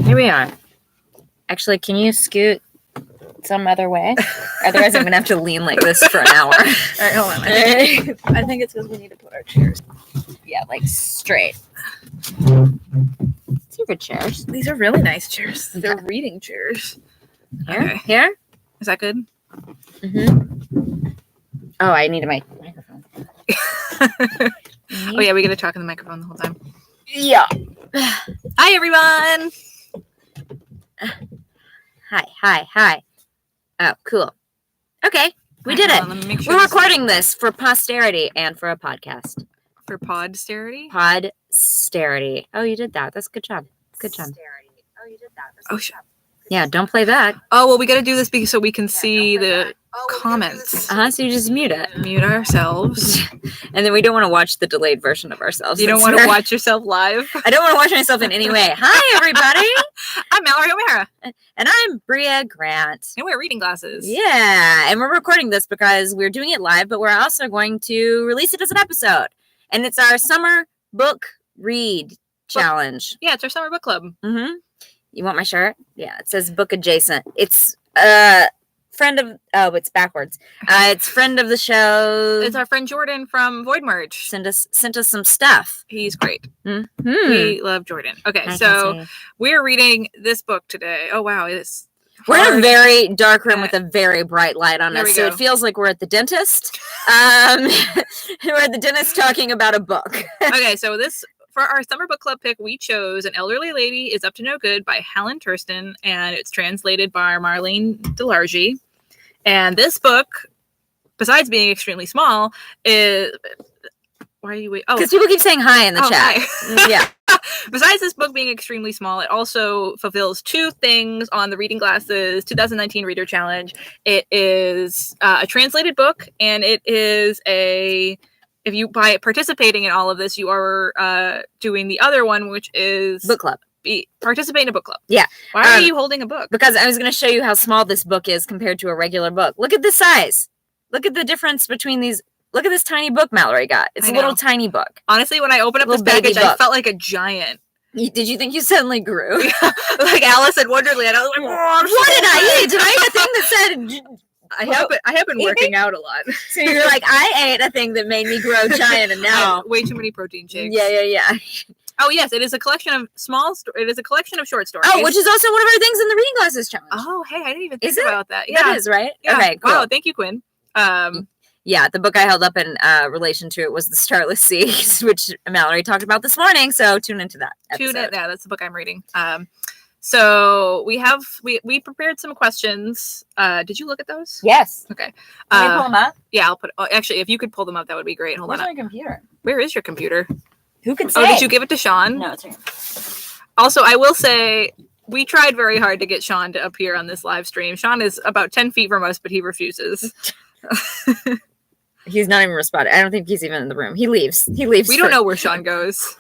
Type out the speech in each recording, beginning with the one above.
Here we are. Actually, can you scoot some other way? Otherwise, I'm going to have to lean like this for an hour. All right, hold on. I think it's because we need to put our chairs. Yeah, like straight. These are good chairs. These are really nice chairs. They're reading chairs. Here? Okay. Here? Is that good? Mm-hmm. Oh, I need a microphone. Oh, yeah, we got to talk in the microphone the whole time. Yeah. Hi, everyone. Hi. Oh, cool. Okay, we did it. Let me make sure We're recording this for posterity and for a podcast. For podsterity? Podsterity. Oh, you did that. That's a good job. Good job. Oh, Yeah, don't play that. Oh, well, we got to do this so we can see the comments. So you just mute it. Mute ourselves. And then we don't want to watch the delayed version of ourselves. You don't want to watch yourself live? I don't want to watch myself in any way. Hi, everybody. I'm Mallory O'Mara. And I'm Bria Grant. And we're reading glasses. Yeah, and we're recording this because we're doing it live, but we're also going to release it as an episode. And it's our summer book read challenge. Yeah, it's our summer book club. Mm-hmm. You want my shirt? Yeah, it says book adjacent. It's friend of, it's backwards. It's friend of the show. It's our friend Jordan from Void Merge. Sent us some stuff. He's great. Mm-hmm. We love Jordan. Okay, so we're reading this book today. Oh, wow. It's We're in a very dark room with a very bright light on us, so it feels like we're at the dentist. We're at the dentist talking about a book. Okay, so for our summer book club pick, we chose An Elderly Lady is Up to No Good by Helen Thurston, and it's translated by Marlene Delargy. And this book, besides being extremely small, is... Why are you waiting? Oh, because people keep saying hi in the chat. Hi. Yeah. Besides this book being extremely small, it also fulfills two things on the Reading Glasses 2019 Reader Challenge. It is a translated book, and it is if you, by participating in all of this, you are doing the other one, which is book club. Participate in a book club. Yeah. Why are you holding a book? Because I was going to show you how small this book is compared to a regular book. Look at the size. Look at the difference between these. Look at this tiny book Mallory got. It's a little tiny book. Honestly, when I opened up this package, I felt like a giant. Did you think you suddenly grew? Like Alice in Wonderland. I was like, what did I eat? Did I eat a thing that said... I have been working out a lot. So you're like, I ate a thing that made me grow giant, and now way too many protein shakes. Yeah. Oh yes, it is a collection of it is a collection of short stories. Oh, which is also one of our things in the Reading Glasses Challenge. Oh, hey, I didn't even think about that. Yeah, that is right. Yeah. Okay, cool. Wow, thank you, Quinn. Yeah, the book I held up in relation to it was The Starless Seas, which Mallory talked about this morning. So tune into that episode. Yeah, that's the book I'm reading. So we prepared some questions. Did you look at those? Yes. Okay. Can you pull them up? Yeah, I'll put. Oh, actually, if you could pull them up, that would be great. Hold on. Where's my computer? Where is your computer? Who could say? Oh, did you give it to Sean? No, it's here. Also, I will say we tried very hard to get Sean to appear on this live stream. Sean is about 10 feet from us, but he refuses. He's not even responding. I don't think he's even in the room. He leaves. We don't know where Sean goes.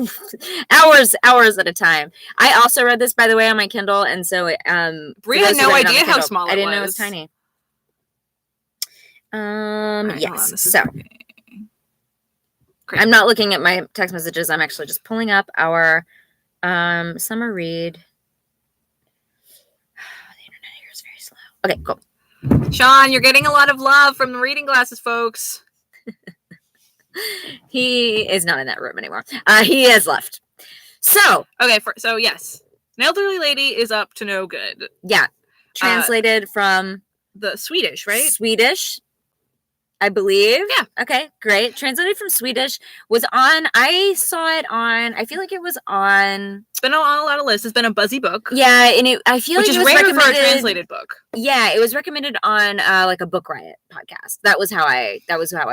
hours at a time. I also read this, by the way, on my Kindle, and so Bria had no idea how small it was. I didn't know it was tiny. Right, yes. So I'm not looking at my text messages. I'm actually just pulling up our summer read. The internet here is very slow. Okay, cool. Sean, you're getting a lot of love from the Reading Glasses folks. He is not in that room anymore. He has left. So okay, yes, An Elderly Lady is Up to No Good. Yeah, translated from the Swedish, right? Swedish, I believe. Yeah. Okay, great. Translated from Swedish. I saw it on, I feel like it was on. It's been on a lot of lists. It's been a buzzy book. Yeah, and I feel like it was rare recommended for a translated book. Yeah, it was recommended on like a Book Riot podcast. That was how I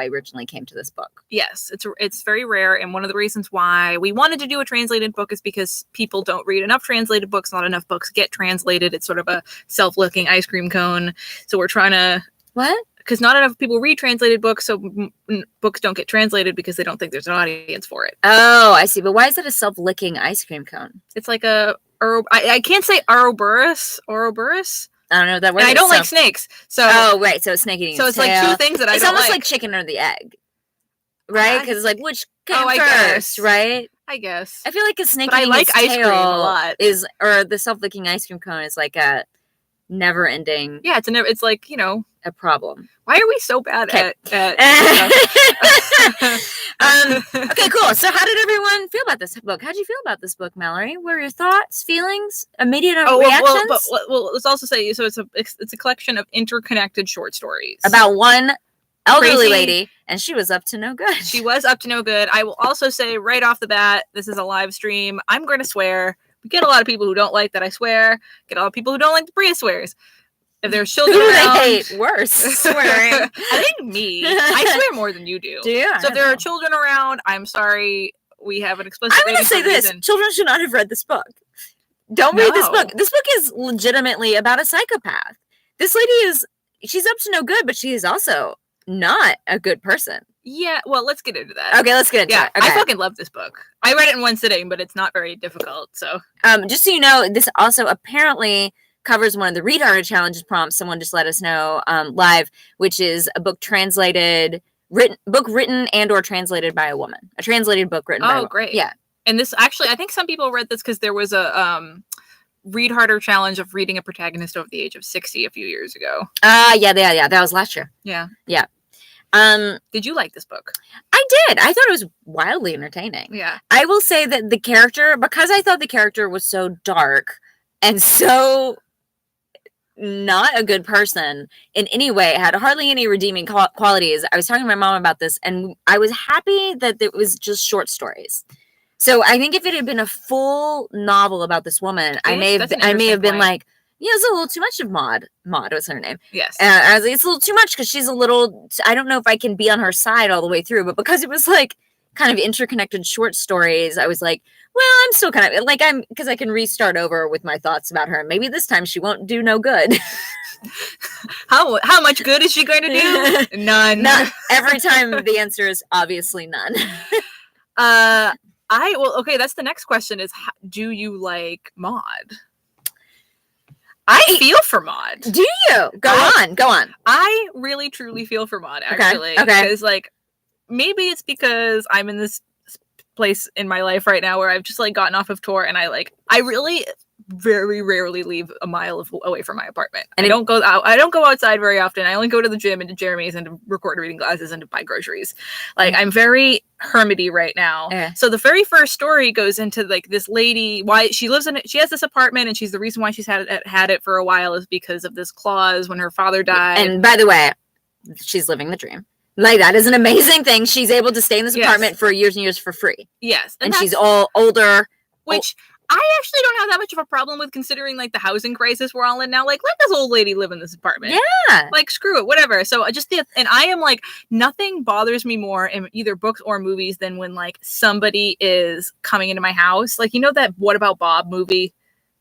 originally came to this book. Yes, it's very rare, and one of the reasons why we wanted to do a translated book is because people don't read enough translated books. Not enough books get translated. It's sort of a self-looking ice cream cone. So we're trying to because not enough people read translated books, so books don't get translated because they don't think there's an audience for it. Oh, I see. But why is it a self-licking ice cream cone? It's like I can't say Ouroboros. I don't know that word. And I don't like snakes. So right. So snake eating. So it's like two things that I don't like. It's almost like chicken or the egg, right? Because it's like which came first, guess. right? I guess. I feel like a snake But I eating like its ice cream a tail lot. or the self-licking ice cream cone is like a never-ending Yeah, it's like, you know, a problem. why are we so bad Okay. at Okay, cool. So how did everyone feel about this book? How did you feel about this book, Mallory? What were your thoughts, feelings, immediate reactions? Let's also say, so it's a collection of interconnected short stories about one elderly Crazy. lady, and she was up to no good. She was up to no good. I will also say right off the bat, this is a live stream. I'm going to swear. We get a lot of people who don't like that I swear. Get a lot of people who don't like that Bria swears. If there's children Who around, they hate worse swearing. I think me. I swear more than you do. Do you? So if there are children around, I'm sorry. We have an explicit. I'm going to say this: children should not have read this book. Don't read this book. This book is legitimately about a psychopath. This lady she's up to no good, but she is also not a good person. Yeah, well, let's get into that. Okay, let's get into it. Okay. I fucking love this book. I read it in one sitting, but it's not very difficult. So, just so you know, this also apparently covers one of the Read Harder Challenges prompts. Someone just let us know live, which is a book written and or translated by a woman. A translated book written by a woman. Oh, great. Yeah. And this actually, I think some people read this because there was a Read Harder challenge of reading a protagonist over the age of 60 a few years ago. Yeah. That was last year. Yeah. Yeah. Did you like this book? I did. I thought it was wildly entertaining. Yeah. I will say that the character, because I thought the character was so dark and so not a good person in any way, had hardly any redeeming qualities. I was talking to my mom about this, and I was happy that it was just short stories. So I think if it had been a full novel about this woman, I may have been like, yeah, it's a little too much of Maud. Maud was her name. Yes. I was like, it's a little too much because she's a little, I don't know if I can be on her side all the way through, but because it was like kind of interconnected short stories, I was like, well, I'm still kind of like, because I can restart over with my thoughts about her. Maybe this time she won't do no good. How much good is she going to do? None. Not every time the answer is obviously none. Okay, that's the next question is, do you like Maud? I feel for Maud. Do you? Go on. I really, truly feel for Maud, actually. Okay. Because, like, maybe it's because I'm in this place in my life right now where I've just, like, gotten off of tour, and I really very rarely leave a mile away from my apartment. And I don't go outside very often. I only go to the gym and to Jeremy's and to record reading glasses and to buy groceries. Like, I'm very hermity right now. So the very first story goes into like this lady, why she lives in it. She has this apartment, and she's the reason why she's had it for a while is because of this clause when her father died. And by the way, she's living the dream. Like, that is an amazing thing. She's able to stay in this apartment for years and years for free. Yes. And she's all older. Which I actually don't have that much of a problem with, considering like the housing crisis we're all in now. Like, let this old lady live in this apartment. Yeah. Like, screw it, whatever. So and I am like, nothing bothers me more in either books or movies than when like somebody is coming into my house. Like, you know that What About Bob movie?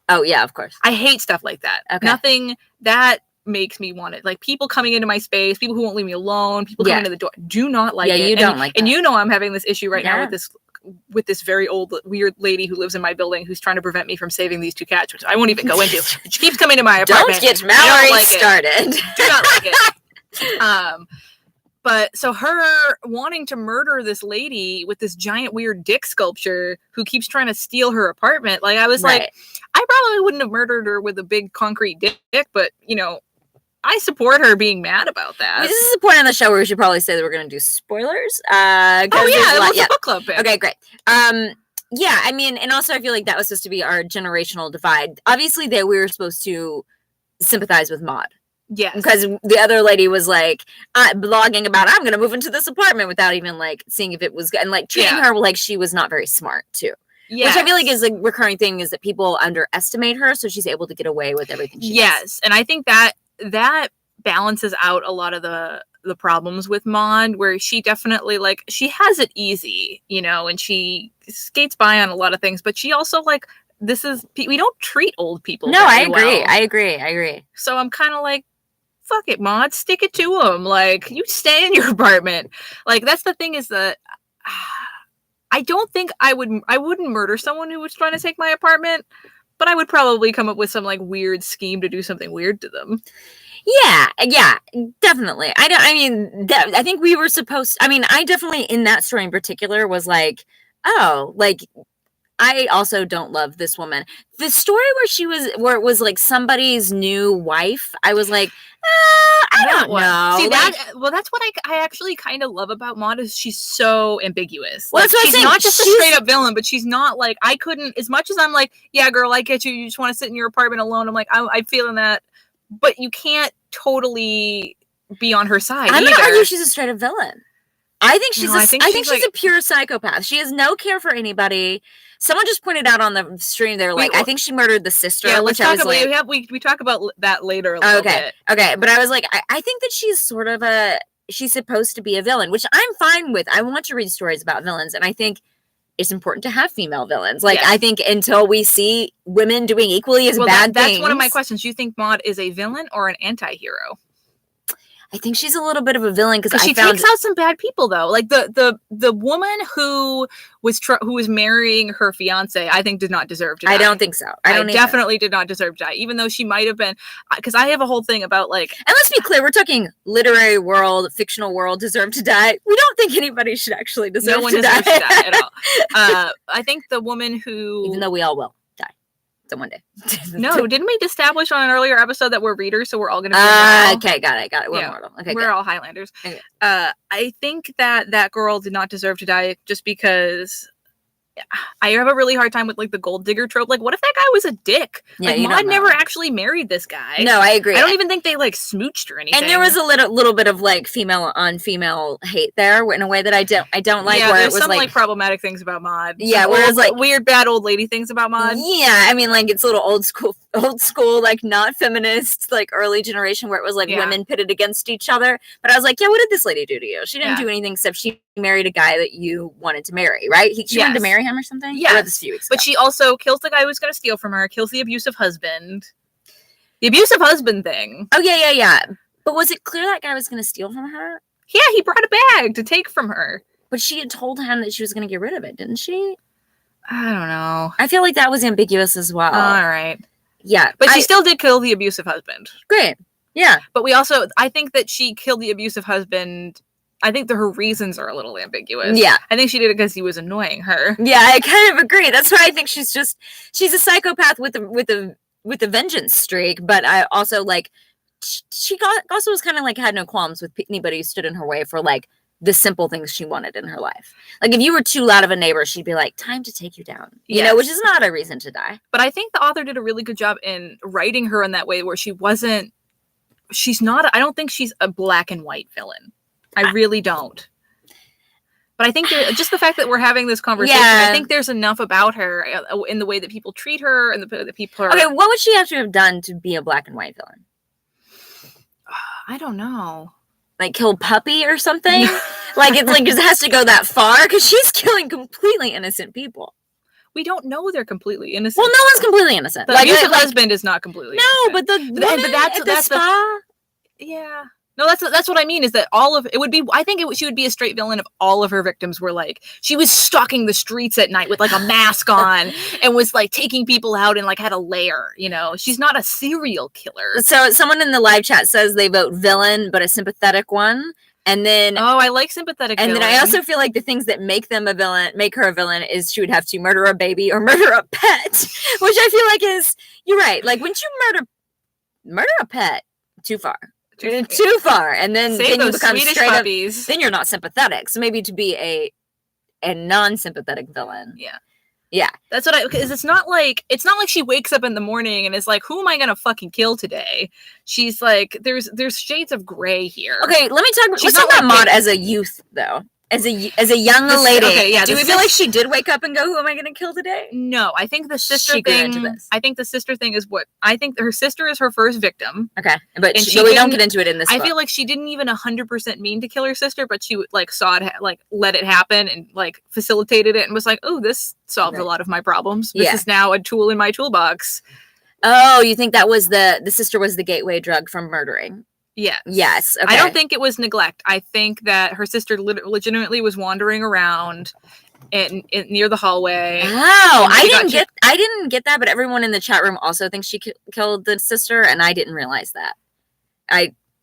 Oh yeah, of course. I hate stuff like that. Okay. Nothing that makes me want it. Like, people coming into my space, people who won't leave me alone, people coming to the door. Do not like it. Yeah, you don't like that. And you know I'm having this issue right now with this very old weird lady who lives in my building who's trying to prevent me from saving these two cats, which I won't even go into. She keeps coming to my apartment. Don't get Mallory started. Do not like it. But so her wanting to murder this lady with this giant weird dick sculpture who keeps trying to steal her apartment. Like, I was like, I probably wouldn't have murdered her with a big concrete dick, but you know, I support her being mad about that. This is a point on the show where we should probably say that we're going to do spoilers. What's a book club pick? Okay, great. Yeah, I mean, and also I feel like that was supposed to be our generational divide. Obviously, we were supposed to sympathize with Maud. Yes. Because the other lady was like blogging about, I'm going to move into this apartment without even like seeing if it was good. And like treating her like she was not very smart too. Yes. Which I feel like is a recurring thing, is that people underestimate her. So she's able to get away with everything she does. And I think that balances out a lot of the problems with Maud, where she definitely like, she has it easy, you know, and she skates by on a lot of things, but she also like, we don't treat old people. No, I agree. So I'm kind of like, fuck it, Maud, stick it to them. Like, you stay in your apartment. Like, that's the thing, is that I don't think I wouldn't murder someone who was trying to take my apartment, but I would probably come up with some like weird scheme to do something weird to them. Yeah, definitely. I think we were supposed, I mean, I definitely in that story in particular was like, oh, like I also don't love this woman. The story where it was like somebody's new wife, I was like, I don't know. See, like, that's what I actually kind of love about Maud is she's so ambiguous. Well, Like, that's what I'm she's saying. not just a She's- straight up villain, but she's not like, I couldn't, as much as I'm like, yeah, girl, I get you. You just want to sit in your apartment alone. I'm like, I'm feeling that, but you can't totally be on her side I'm either. gonna argue she's a straight up villain. I think she's No, I think she's she's a pure psychopath. She has no care for anybody. Someone just pointed out on the stream, they're like, I think she murdered the sister. Yeah, let's which I talk was about like, we talk about that later a little bit. Okay, but I was like, I think that she's sort of she's supposed to be a villain, which I'm fine with. I want to read stories about villains, and I think it's important to have female villains. Like, Yes. I think until we see women doing equally as bad that's things. one of my questions. Do you think Maud is a villain or an anti-hero? I think she's a little bit of a villain because She takes out some bad people though. Like the woman who was marrying her fiance, I think did not deserve to die. I don't think so. I don't definitely did not deserve to die, even though she might have been. Because I have a whole thing about like. And let's be clear, we're talking literary world, fictional world, deserve to die. We don't think anybody should actually deserve No one to die. deserves to die at all. I think the woman who, even though we all will die, so one day. No, didn't we establish on an earlier episode that we're readers, so we're all going to be immortal? Okay, got it. We're mortal. Okay, we're good. all Highlanders. Okay. I think that girl did not deserve to die just because I have a really hard time with like the gold digger trope. Like, what if that guy was a dick? Yeah, like, you Maud don't never know. actually married this guy. No, I agree. I don't even think they like smooched or anything. And there was a little bit of like female on female hate there in a way that I don't like. Yeah, where there's it was some like, like problematic things about Maud. Yeah, Some whereas, old, like- weird bad old lady things about Maud. yeah, I mean, like it's a little old school, like not feminist, like early generation where it was like Yeah. women pitted against each other. But I was like, yeah, what did this lady do to you? She didn't Yeah. do anything except she married a guy that you wanted to marry, right? She wanted to Yes. marry him or something. Yes. I read this a few weeks But ago. she also kills the guy who's going to steal from her, kills the abusive husband. The abusive husband thing. Oh yeah. But was it clear that guy was going to steal from her? Yeah, he brought a bag to take from her. But she had told him that she was going to get rid of it, didn't she? I don't know. I feel like that was ambiguous as well. All right. Yeah, But she still did kill the abusive husband. great. Yeah, But we also, I think that she killed the abusive husband. I think that her reasons are a little ambiguous. yeah. I think she did it because he was annoying her. Yeah, I kind of agree. That's why I think she's a psychopath with a vengeance streak. But I also like also was kind of like had no qualms with anybody who stood in her way for like the simple things she wanted in her life. Like if you were too loud of a neighbor, she'd be like, "Time to take you down," you know, Yes. which is not a reason to die. But I think the author did a really good job in writing her in that way where I don't think she's a black and white villain. I really don't. But I think just the fact that we're having this conversation, Yeah. I think there's enough about her in the way that people treat her and the way that people are. Okay, what would she have to have done to be a black and white villain? I don't know. Like kill Puppy or something? Like it's like it has to go that far because she's killing completely innocent people. We don't know they're completely innocent. Well, no one's completely innocent. The abusive husband is not completely no, innocent. but the woman that's- at the that's the- spa. Yeah. No, that's what I mean is that all of it would be. I think she would be a straight villain if all of her victims were like she was stalking the streets at night with like a mask on and was like taking people out and like had a lair. You know, she's not a serial killer. So someone in the live chat says they vote villain, but a sympathetic one. And then Oh, I like sympathetic. and then I villain. also feel like the things that make her a villain is she would have to murder a baby or murder a pet, which I feel like is you're right. Like when you murder a pet, too far. Too far. And then Save you those become Swedish straight up puppies. then you're not sympathetic. So maybe to be a non-sympathetic villain. Yeah. That's what because it's not like she wakes up in the morning and is like, who am I gonna fucking kill today? She's like, there's shades of gray here. Okay, let's She's talk not about like Maud as a youth though. As a young lady. Okay, yeah, Do the we feel like she did wake up and go, who am I gonna kill today? No, I think the sister She grew thing. into this. I think the sister thing is what I think her sister is her first victim. Okay. But, And but we don't get into it in this I book. feel like she didn't even 100% mean to kill her sister, but she like saw it, like let it happen and like facilitated it and was like, oh, this solves a Right. lot of my problems. This Yeah. is now a tool in my toolbox. Oh, you think that was the sister was the gateway drug from murdering? Yeah. Yes. Okay. I don't think it was neglect. I think that her sister legitimately was wandering around near the hallway. Oh, and I she got didn't get that, but everyone in the chat room also thinks she killed the sister, and I didn't realize that.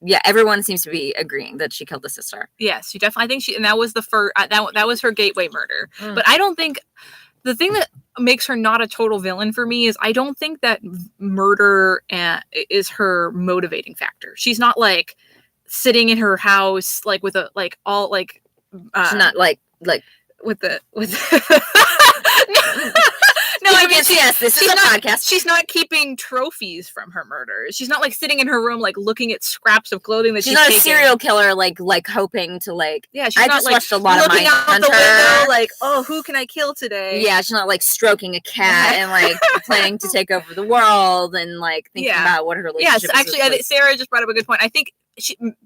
yeah, everyone seems to be agreeing that she killed the sister. Yes, she definitely. I think she, and that was the first. That was her gateway murder. Mm. But I don't think the thing that makes her not a total villain for me is I don't think that murder is her motivating factor. She's not like sitting in her house like with a like all like. She's not like with the no, I mean yes, this is a podcast. She's not keeping trophies from her murders. She's not like sitting in her room like looking at scraps of clothing that she's not taken. A serial killer like hoping to like. Yeah, she's I not just like watched a lot looking of out Mindhunter. the window like, oh, who can I kill today? Yeah, she's not like stroking a cat and like planning to take over the world and like thinking about what her relationship. Yes, actually, I think Sarah just brought up a good point. I think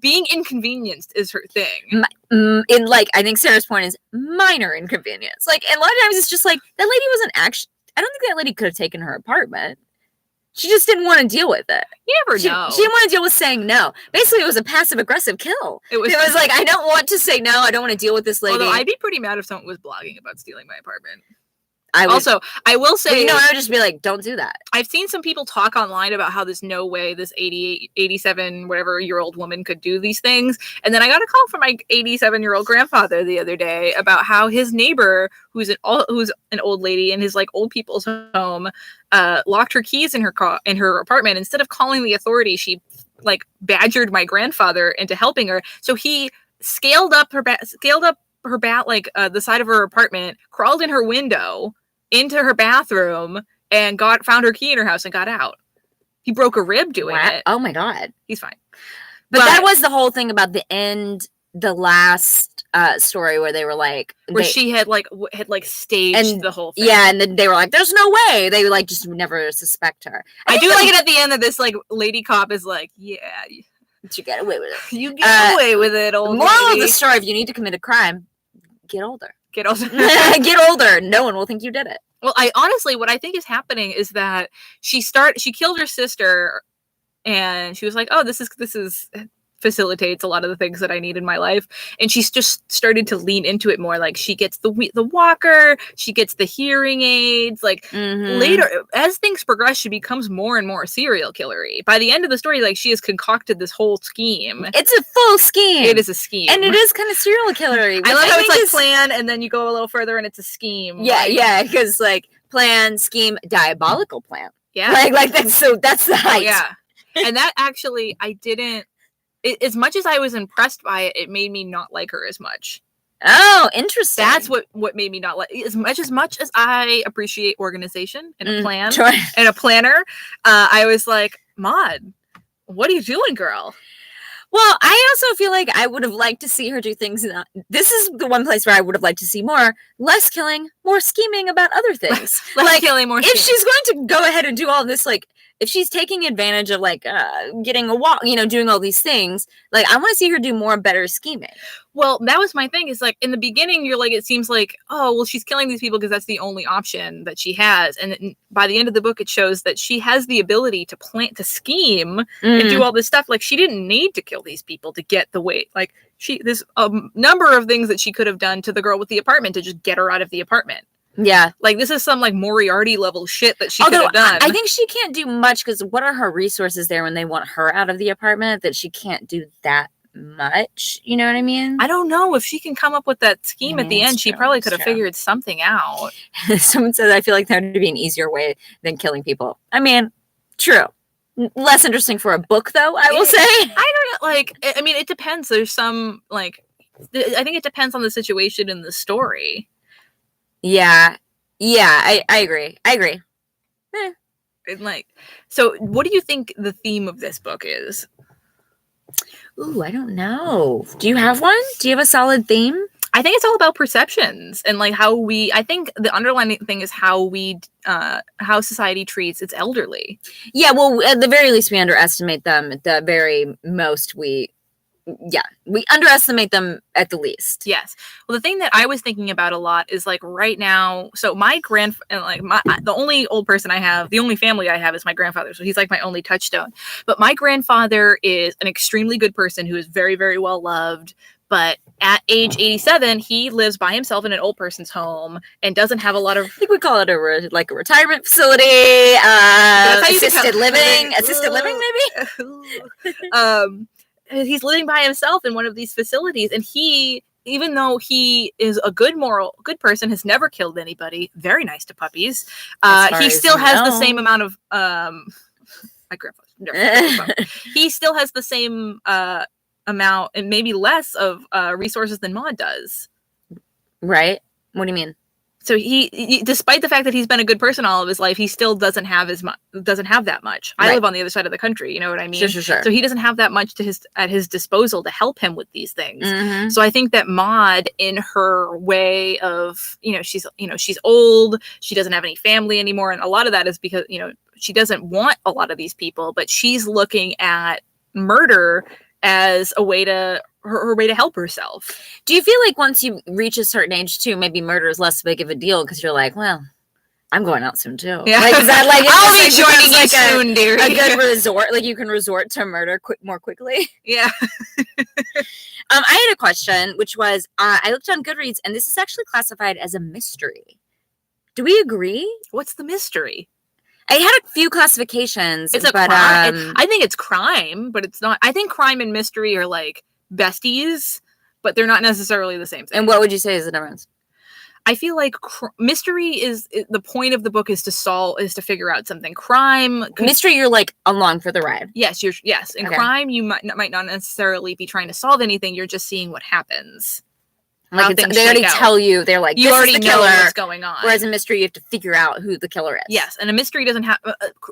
being inconvenienced is her thing. In like, I think Sarah's point is minor inconvenience. Like, and a lot of times it's just like that lady wasn't actually. I don't think that lady could have taken her apartment. She just didn't want to deal with it. You never know. She didn't want to deal with saying no. Basically, it was a passive aggressive kill. It was like, I don't want to say no. I don't want to deal with this lady. Although I'd be pretty mad if someone was blogging about stealing my apartment. I will say, I would just be like, don't do that. I've seen some people talk online about how there's no way this 88, 87, whatever year old woman could do these things. And then I got a call from my 87-year-old grandfather the other day about how his neighbor, who's an old lady in his like old people's home, locked her keys in her apartment. Instead of calling the authorities, she like badgered my grandfather into helping her. So he scaled up her like the side of her apartment, crawled in her window into her bathroom and found her key in her house and got out. He broke a rib doing it. Oh my God. He's fine. But that was the whole thing about the last story where they were like, she had staged the whole thing. Yeah, and then they were like, there's no way. They like just never suspect her. I do like it at the end that this like lady cop is like, yeah, you get away with it. You get away with it, old moral lady. of the story, if you need to commit a crime, get older. Get older. Get older. No one will think you did it. Well, what I think is happening is that she killed her sister, and she was like, "Oh, this is facilitates a lot of the things that I need in my life." And she's just started to lean into it more. Like she gets the walker, she gets the hearing aids. Like later, as things progress, she becomes more and more serial killery. By the end of the story, like she has concocted this whole scheme. It's a full scheme. It is a scheme, and it is kind of serial killery. I love how it's like plan, and then you go a little further, and it's a scheme. Yeah, because like plan, scheme, diabolical plan. Yeah, like that's the height. Yeah, and that actually I didn't. As much as I was impressed by it, it made me not like her as much. Oh, interesting. That's what made me not like as much as I appreciate organization and a plan and a planner. I was like, Maud, what are you doing, girl? Well, I also feel like I would have liked to see her do things. This is the one place where I would have liked to see less killing, more scheming about other things. Less killing, more scheming. If she's going to go ahead and do all this, like, if she's taking advantage of like getting a walk, doing all these things, like I want to see her do more better scheming. Well, that was my thing. Is like in the beginning, you're like, it seems like, oh, well, she's killing these people because that's the only option that she has. And then by the end of the book, it shows that she has the ability to scheme and do all this stuff. Like she didn't need to kill these people to get the weight. Like there's a number of things that she could have done to the girl with the apartment to just get her out of the apartment. Yeah. Like this is some like Moriarty level shit that she could have done. I think she can't do much because what are her resources there when they want her out of the apartment that she can't do that much? You know what I mean? I don't know if she can come up with that scheme at the end. She probably could have figured something out. Someone says, I feel like there would be an easier way than killing people. I mean, true. Less interesting for a book though, I will say. I don't know. Like, I mean, it depends. There's some like, I think it depends on the situation and the story. Yeah, I agree. And like, so what do you think the theme of this book is? Ooh, I don't know. Do you have one? Do you have a solid theme? I think it's all about perceptions and like I think the underlying thing is how society treats its elderly. Yeah, well, at the very least, we underestimate them. At the very most, we underestimate them at the least. Yes. Well, the thing that I was thinking about a lot is like right now. So the only old person I have, the only family I have is my grandfather. So he's like my only touchstone. But my grandfather is an extremely good person who is very, very well loved. But at age 87, he lives by himself in an old person's home and doesn't have a lot of. I think we call it a retirement facility, assisted living, maybe. he's living by himself in one of these facilities, and he, even though he is a good person, has never killed anybody, very nice to puppies, he still has the same amount of my grandpa's never he still has the same amount and maybe less of resources than Maud does. Right? What do you mean? So he, despite the fact that he's been a good person all of his life, he still doesn't have that much. I live on the other side of the country, you know what I mean? Sure. So he doesn't have that much at his disposal to help him with these things. So I think that Maud, in her way of, she's old, she doesn't have any family anymore, and a lot of that is because, she doesn't want a lot of these people, but she's looking at murder as a way to her way to help herself. Do you feel like once you reach a certain age too, maybe murder is less big of a deal because you're like, well, I'm going out soon too. Yeah. Like, is that like I'll be joining you soon, dear. A good resort, like you can resort to murder more quickly. Yeah. I had a question, which was I looked on Goodreads, and this is actually classified as a mystery. Do we agree? What's the mystery? I had a few classifications. It's a crime. I think it's crime, but it's not. I think crime and mystery are like besties, but they're not necessarily the same thing. And what would you say is the difference? I feel like mystery is the point of the book is to figure out something. Crime, mystery, you're like along for the ride. Yes. In crime, you might not necessarily be trying to solve anything. You're just seeing what happens. Like they already tell you, they're like, you already know what's going on. Whereas in mystery, you have to figure out who the killer is. Yes, and a mystery doesn't have.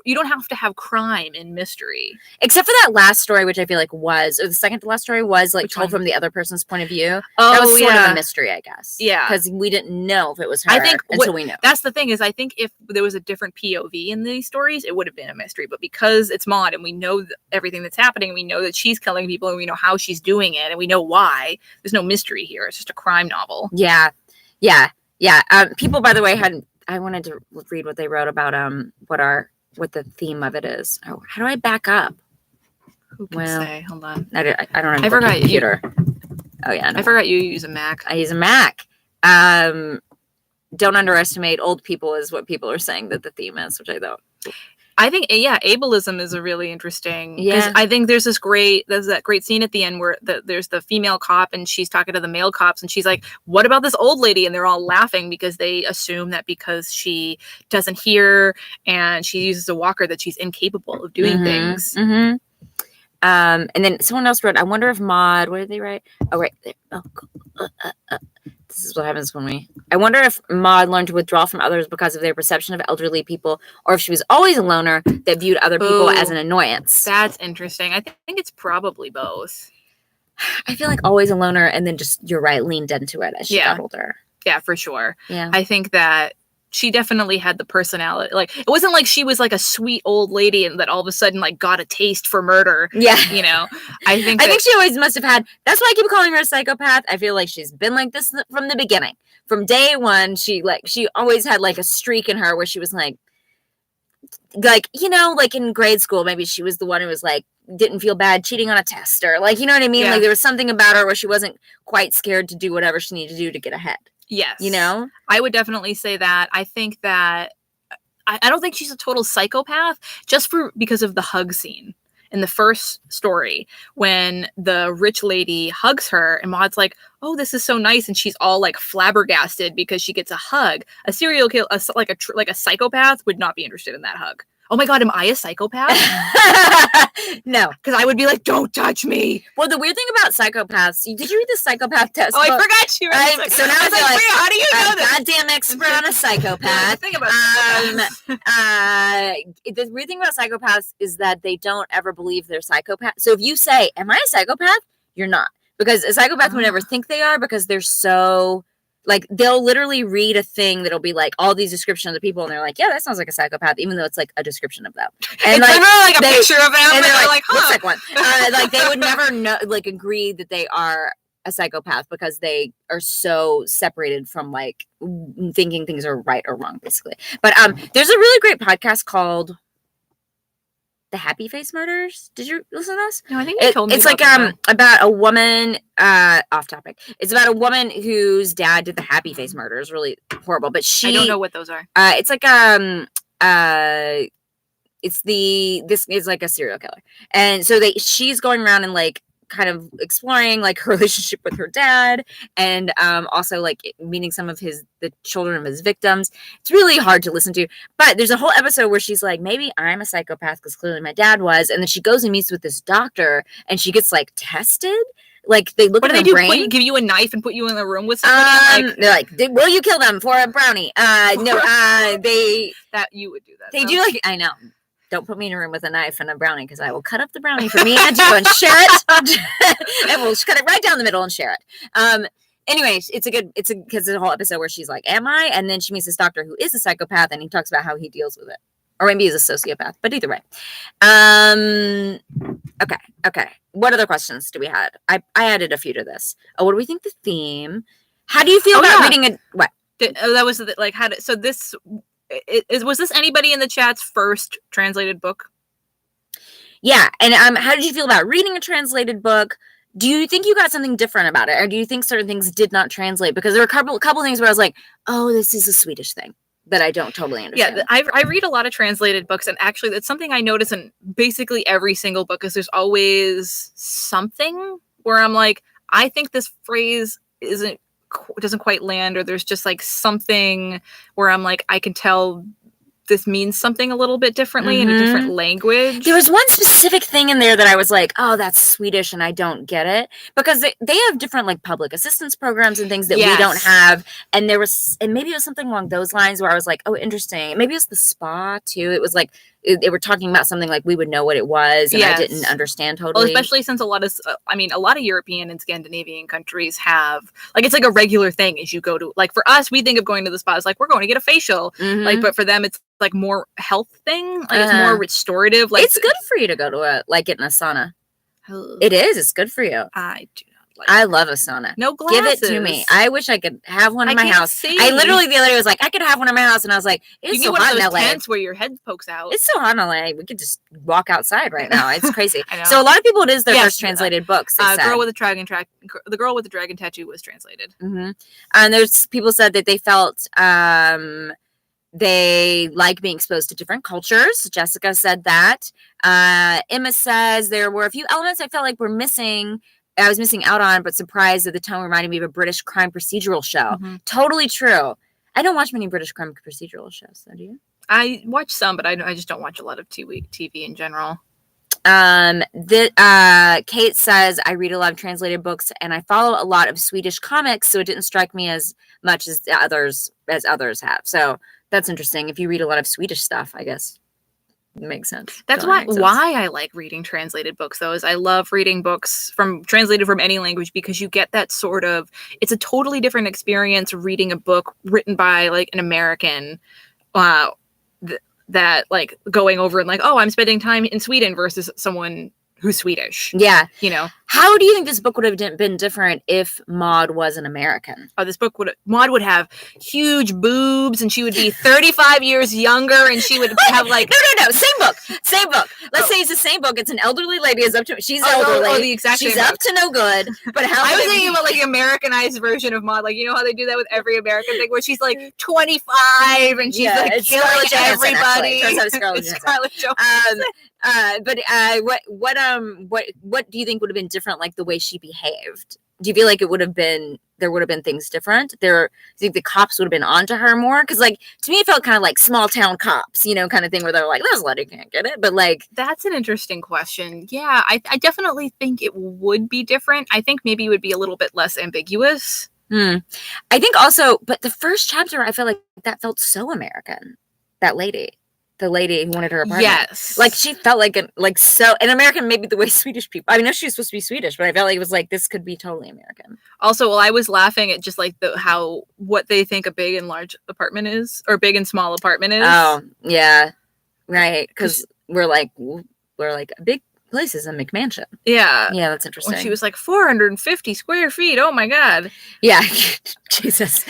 You don't have to have crime in mystery, except for that last story, which I feel like or the second to last story was like told from the other person's point of view. Oh, that was sort of a mystery, I guess. Yeah, because we didn't know if it was her. I think until we knew. That's the thing is, I think if there was a different POV in these stories, it would have been a mystery. But because it's Maud and we know everything that's happening, we know that she's killing people, and we know how she's doing it, and we know why. There's no mystery here. It's just a crime novel. Yeah. People, by the way, I wanted to read what they wrote about what the theme of it is. Oh, how do I back up? Who can say? Hold on. I don't have a computer. Oh yeah, no. I forgot you use a Mac. I use a Mac. Don't underestimate old people is what people are saying that the theme is, which I thought. I think, ableism is a really interesting. Yeah. I think there's that great scene at the end where there's the female cop and she's talking to the male cops and she's like, "What about this old lady?" And they're all laughing because they assume that because she doesn't hear and she uses a walker that she's incapable of doing things. Mm-hmm. And then someone else wrote, "I wonder if Maud." What did they write? Oh, right there. Oh, this is what happens I wonder if Maud learned to withdraw from others because of their perception of elderly people, or if she was always a loner that viewed other people as an annoyance. That's interesting. I think it's probably both. I feel like always a loner, and then just, you're right, leaned into it as she got older. Yeah, for sure. Yeah. I think that she definitely had the personality. Like, it wasn't like she was like a sweet old lady and that all of a sudden like got a taste for murder. Yeah. I think she always must have had, that's why I keep calling her a psychopath. I feel like she's been like this from the beginning. From day one, she always had like a streak in her where she was like in grade school, maybe she was the one who was like, didn't feel bad cheating on a test, or like, you know what I mean? Yeah. Like there was something about her where she wasn't quite scared to do whatever she needed to do to get ahead. Yes. I would definitely say that. I think that I don't think she's a total psychopath just because of the hug scene in the first story when the rich lady hugs her and Maud's like, "Oh, this is so nice," and she's all like flabbergasted because she gets a hug. A serial killer, like a psychopath, would not be interested in that hug. Oh my God, am I a psychopath? No, because I would be like, "Don't touch me." Well, the weird thing about psychopaths, did you read the psychopath test? Oh, I forgot you. So now I feel like, how do you know this? Goddamn expert on a psychopath. Think about psychopaths. The weird thing about psychopaths is that they don't ever believe they're psychopaths. So if you say, "Am I a psychopath?" You're not, because a psychopath would never think they are, because they're so. Like, they'll literally read a thing that'll be like all these descriptions of people, and they're like, "Yeah, that sounds like a psychopath," even though it's like a description of them. And it's like a picture of them, and they're like, "Huh." Looks like one. Like, they would never know, like, agree that they are a psychopath because they are so separated from like thinking things are right or wrong, basically. But there's a really great podcast called The Happy Face Murders. Did you listen to this? No, I think you told me. It's like about a woman. Off topic. It's about a woman whose dad did the Happy Face murders. Really horrible. But I don't know what those are. It's like this is like a serial killer, and so she's going around and like kind of exploring like her relationship with her dad, and also like meeting some of the children of his victims. It's really hard to listen to, but there's a whole episode where she's like, maybe I'm a psychopath because clearly my dad was, and then she goes and meets with this doctor, and she gets like tested. Like they look What at do her they do? brain. Give you a knife and put you in the room with somebody? They're like, will you kill them for a brownie? No, they that you would do that. They do like, I know. Don't put me in a room with a knife and a brownie because I will cut up the brownie for me and you and share it, and we'll cut it right down the middle and share it. Anyways, because the whole episode where she's like, am I? And then she meets this doctor who is a psychopath, and he talks about how he deals with it, or maybe he's a sociopath. But either way, okay. What other questions do we have? I added a few to this. Oh, what do we think the theme? How do you feel about reading a what? That was like how so this was this anybody in the chat's first translated book? Yeah, and how did you feel about reading a translated book? Do you think you got something different about it, or do you think certain things did not translate? Because there were a couple things where I was like, oh, this is a Swedish thing that I don't totally understand. Yeah, I read a lot of translated books, and actually that's something I notice in basically every single book is there's always something where I'm like, I think this phrase doesn't quite land, or there's just like something where I'm like, I can tell this means something a little bit differently in a different language. There was one specific thing in there that I was like, oh, that's Swedish, and I don't get it, because they have different like public assistance programs and things that we don't have. And maybe it was something along those lines where I was like, oh, interesting. Maybe it was the spa too. It was like they were talking about something like we would know what it was, and I didn't understand totally. Well, especially since a lot of European and Scandinavian countries have like, it's like a regular thing as you go to, like for us, we think of going to the spa as like we're going to get a facial, like, but for them it's like more health thing, like it's more restorative. Like it's good for you to go to get in a sauna. It is. It's good for you. I do not like. I love a sauna. No glasses. Give it to me. I wish I could have one in my house. See. I literally the other day was like, I could have one in my house, and I was like, it's so hot in LA. Tents where your head pokes out. It's so hot in LA. We could just walk outside right now. It's crazy. I know. So a lot of people, it is their first translated books. The girl with the dragon tattoo was translated. And there's people said that they felt they like being exposed to different cultures. Jessica said that. Emma says there were a few elements I felt like I was missing out on, but surprised that the tone reminded me of a British crime procedural show. Totally true. I don't watch many British crime procedural shows, though, do you? I watch some, but I just don't watch a lot of TV in general. Kate says, I read a lot of translated books, and I follow a lot of Swedish comics, so it didn't strike me as much as others have. So that's interesting. If you read a lot of Swedish stuff, I guess it makes sense. That's why I like reading translated books, though, is I love reading books translated from any language, because you get that sort of, it's a totally different experience reading a book written by like an American, that like going over and like, oh, I'm spending time in Sweden versus someone who's Swedish. Yeah. You know, how do you think this book would have been different if Maud was an American? Oh, Maud would have huge boobs, and she would be 35 years younger, and she would have like no, same book. Let's say it's the same book. It's an elderly lady she's elderly. The exact she's up to no good. But how I was thinking about like the Americanized version of Maud, like you know how they do that with every American thing, where she's like 25 and she's like killing everybody. Scarlett Johansson. What do you think would have been different, like the way she behaved? Do you feel like there would have been things different? Do you think the cops would have been onto her more? Because like to me it felt kind of like small town cops, you know, kind of thing where they're like, this lady can't get it. But like, that's an interesting question. Yeah, I definitely think it would be different. I think maybe it would be a little bit less ambiguous. I think also, but the first chapter, I feel like that felt so American. That lady. The lady who wanted her apartment. Yes. Like she felt like an American, maybe the way Swedish people. I mean, I know she was supposed to be Swedish, but I felt like it was like, this could be totally American. Also, I was laughing at just like what they think a big and large apartment is, or big and small apartment is. Oh, yeah. Right. Because we're like a big place is a McMansion. Yeah. Yeah, that's interesting. When she was like 450 square feet. Oh my God. Yeah. Jesus.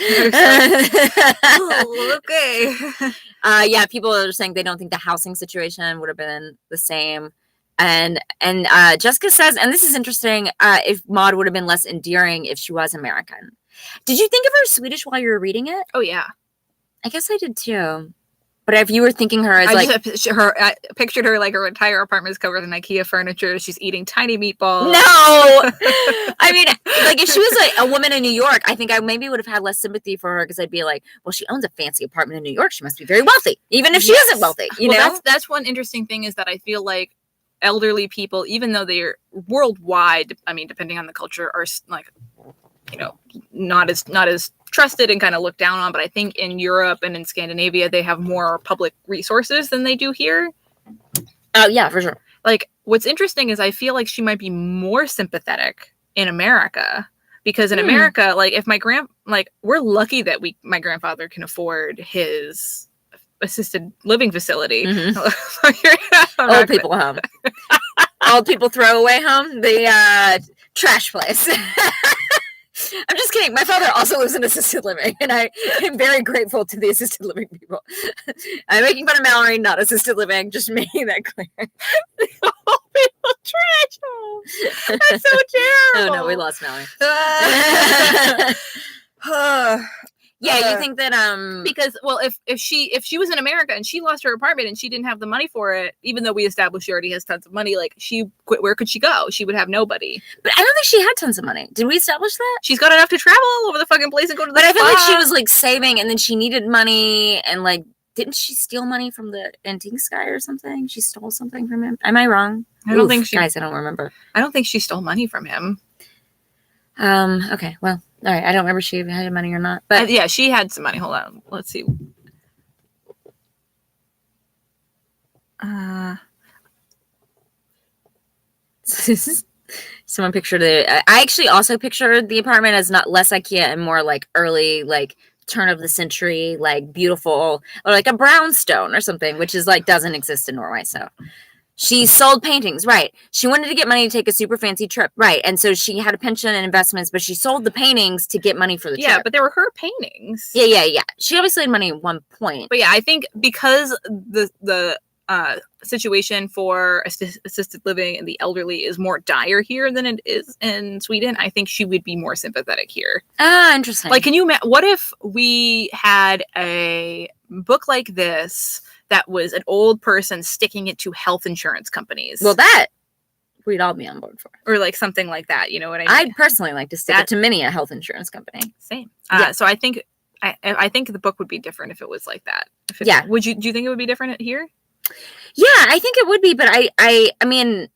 Oh, okay. Yeah, people are saying they don't think the housing situation would have been the same. And Jessica says, and this is interesting, if Maud would have been less endearing if she was American. Did you think of her Swedish while you were reading it? Oh, yeah. I guess I did too. But if you were thinking her as I pictured her like her entire apartment is covered in IKEA furniture. She's eating tiny meatballs. No, I mean, like if she was like a woman in New York, I think I maybe would have had less sympathy for her because I'd be like, well, she owns a fancy apartment in New York. She must be very wealthy, even if she isn't wealthy. You know, that's one interesting thing is that I feel like elderly people, even though they're worldwide, I mean, depending on the culture, are like, you know, not as trusted and kind of looked down on. But I think in Europe and in Scandinavia, they have more public resources than they do here. Oh yeah, for sure. Like, what's interesting is I feel like she might be more sympathetic in America because in America, like if we're lucky that my grandfather can afford his assisted living facility. Old people home. Old people throwaway home. The trash place. I'm just kidding. My father also lives in assisted living, and I am very grateful to the assisted living people. I'm making fun of Mallory, not assisted living, just making that clear. Old people trash home. That's so terrible. Oh no, we lost Mallory. Yeah, you think that because well, if she was in America and she lost her apartment and she didn't have the money for it, even though we established she already has tons of money, like where could she go? She would have nobody. But I don't think she had tons of money. Did we establish that? She's got enough to travel all over the fucking place and go to the But I feel like she spa. was like saving and then she needed money and like didn't she steal money from the antique guy or something? She stole something from him. Am I wrong? I don't think she guys, I don't remember. I don't think she stole money from him. Okay, well, all right. I don't remember if she had money or not, but yeah, she had some money. Hold on, let's see. Someone pictured it. I actually also pictured the apartment as not less IKEA and more like early, like turn of the century, like beautiful, or like a brownstone or something, which is like doesn't exist in Norway. So she sold paintings, right? She wanted to get money to take a super fancy trip, right? And so she had a pension and investments, but she sold the paintings to get money for the trip. Yeah, but they were her paintings. Yeah. She obviously had money at one point. But yeah, I think because the situation for assisted living and the elderly is more dire here than it is in Sweden, I think she would be more sympathetic here. Ah, interesting. Like, what if we had a book like this that was an old person sticking it to health insurance companies? Well, that we'd all be on board for. Or like something like that, you know what I mean? I'd personally like to stick it to many a health insurance company. Same. Yeah. So I think the book would be different if it was like that. Do you think it would be different here? Yeah, I think it would be, but I mean,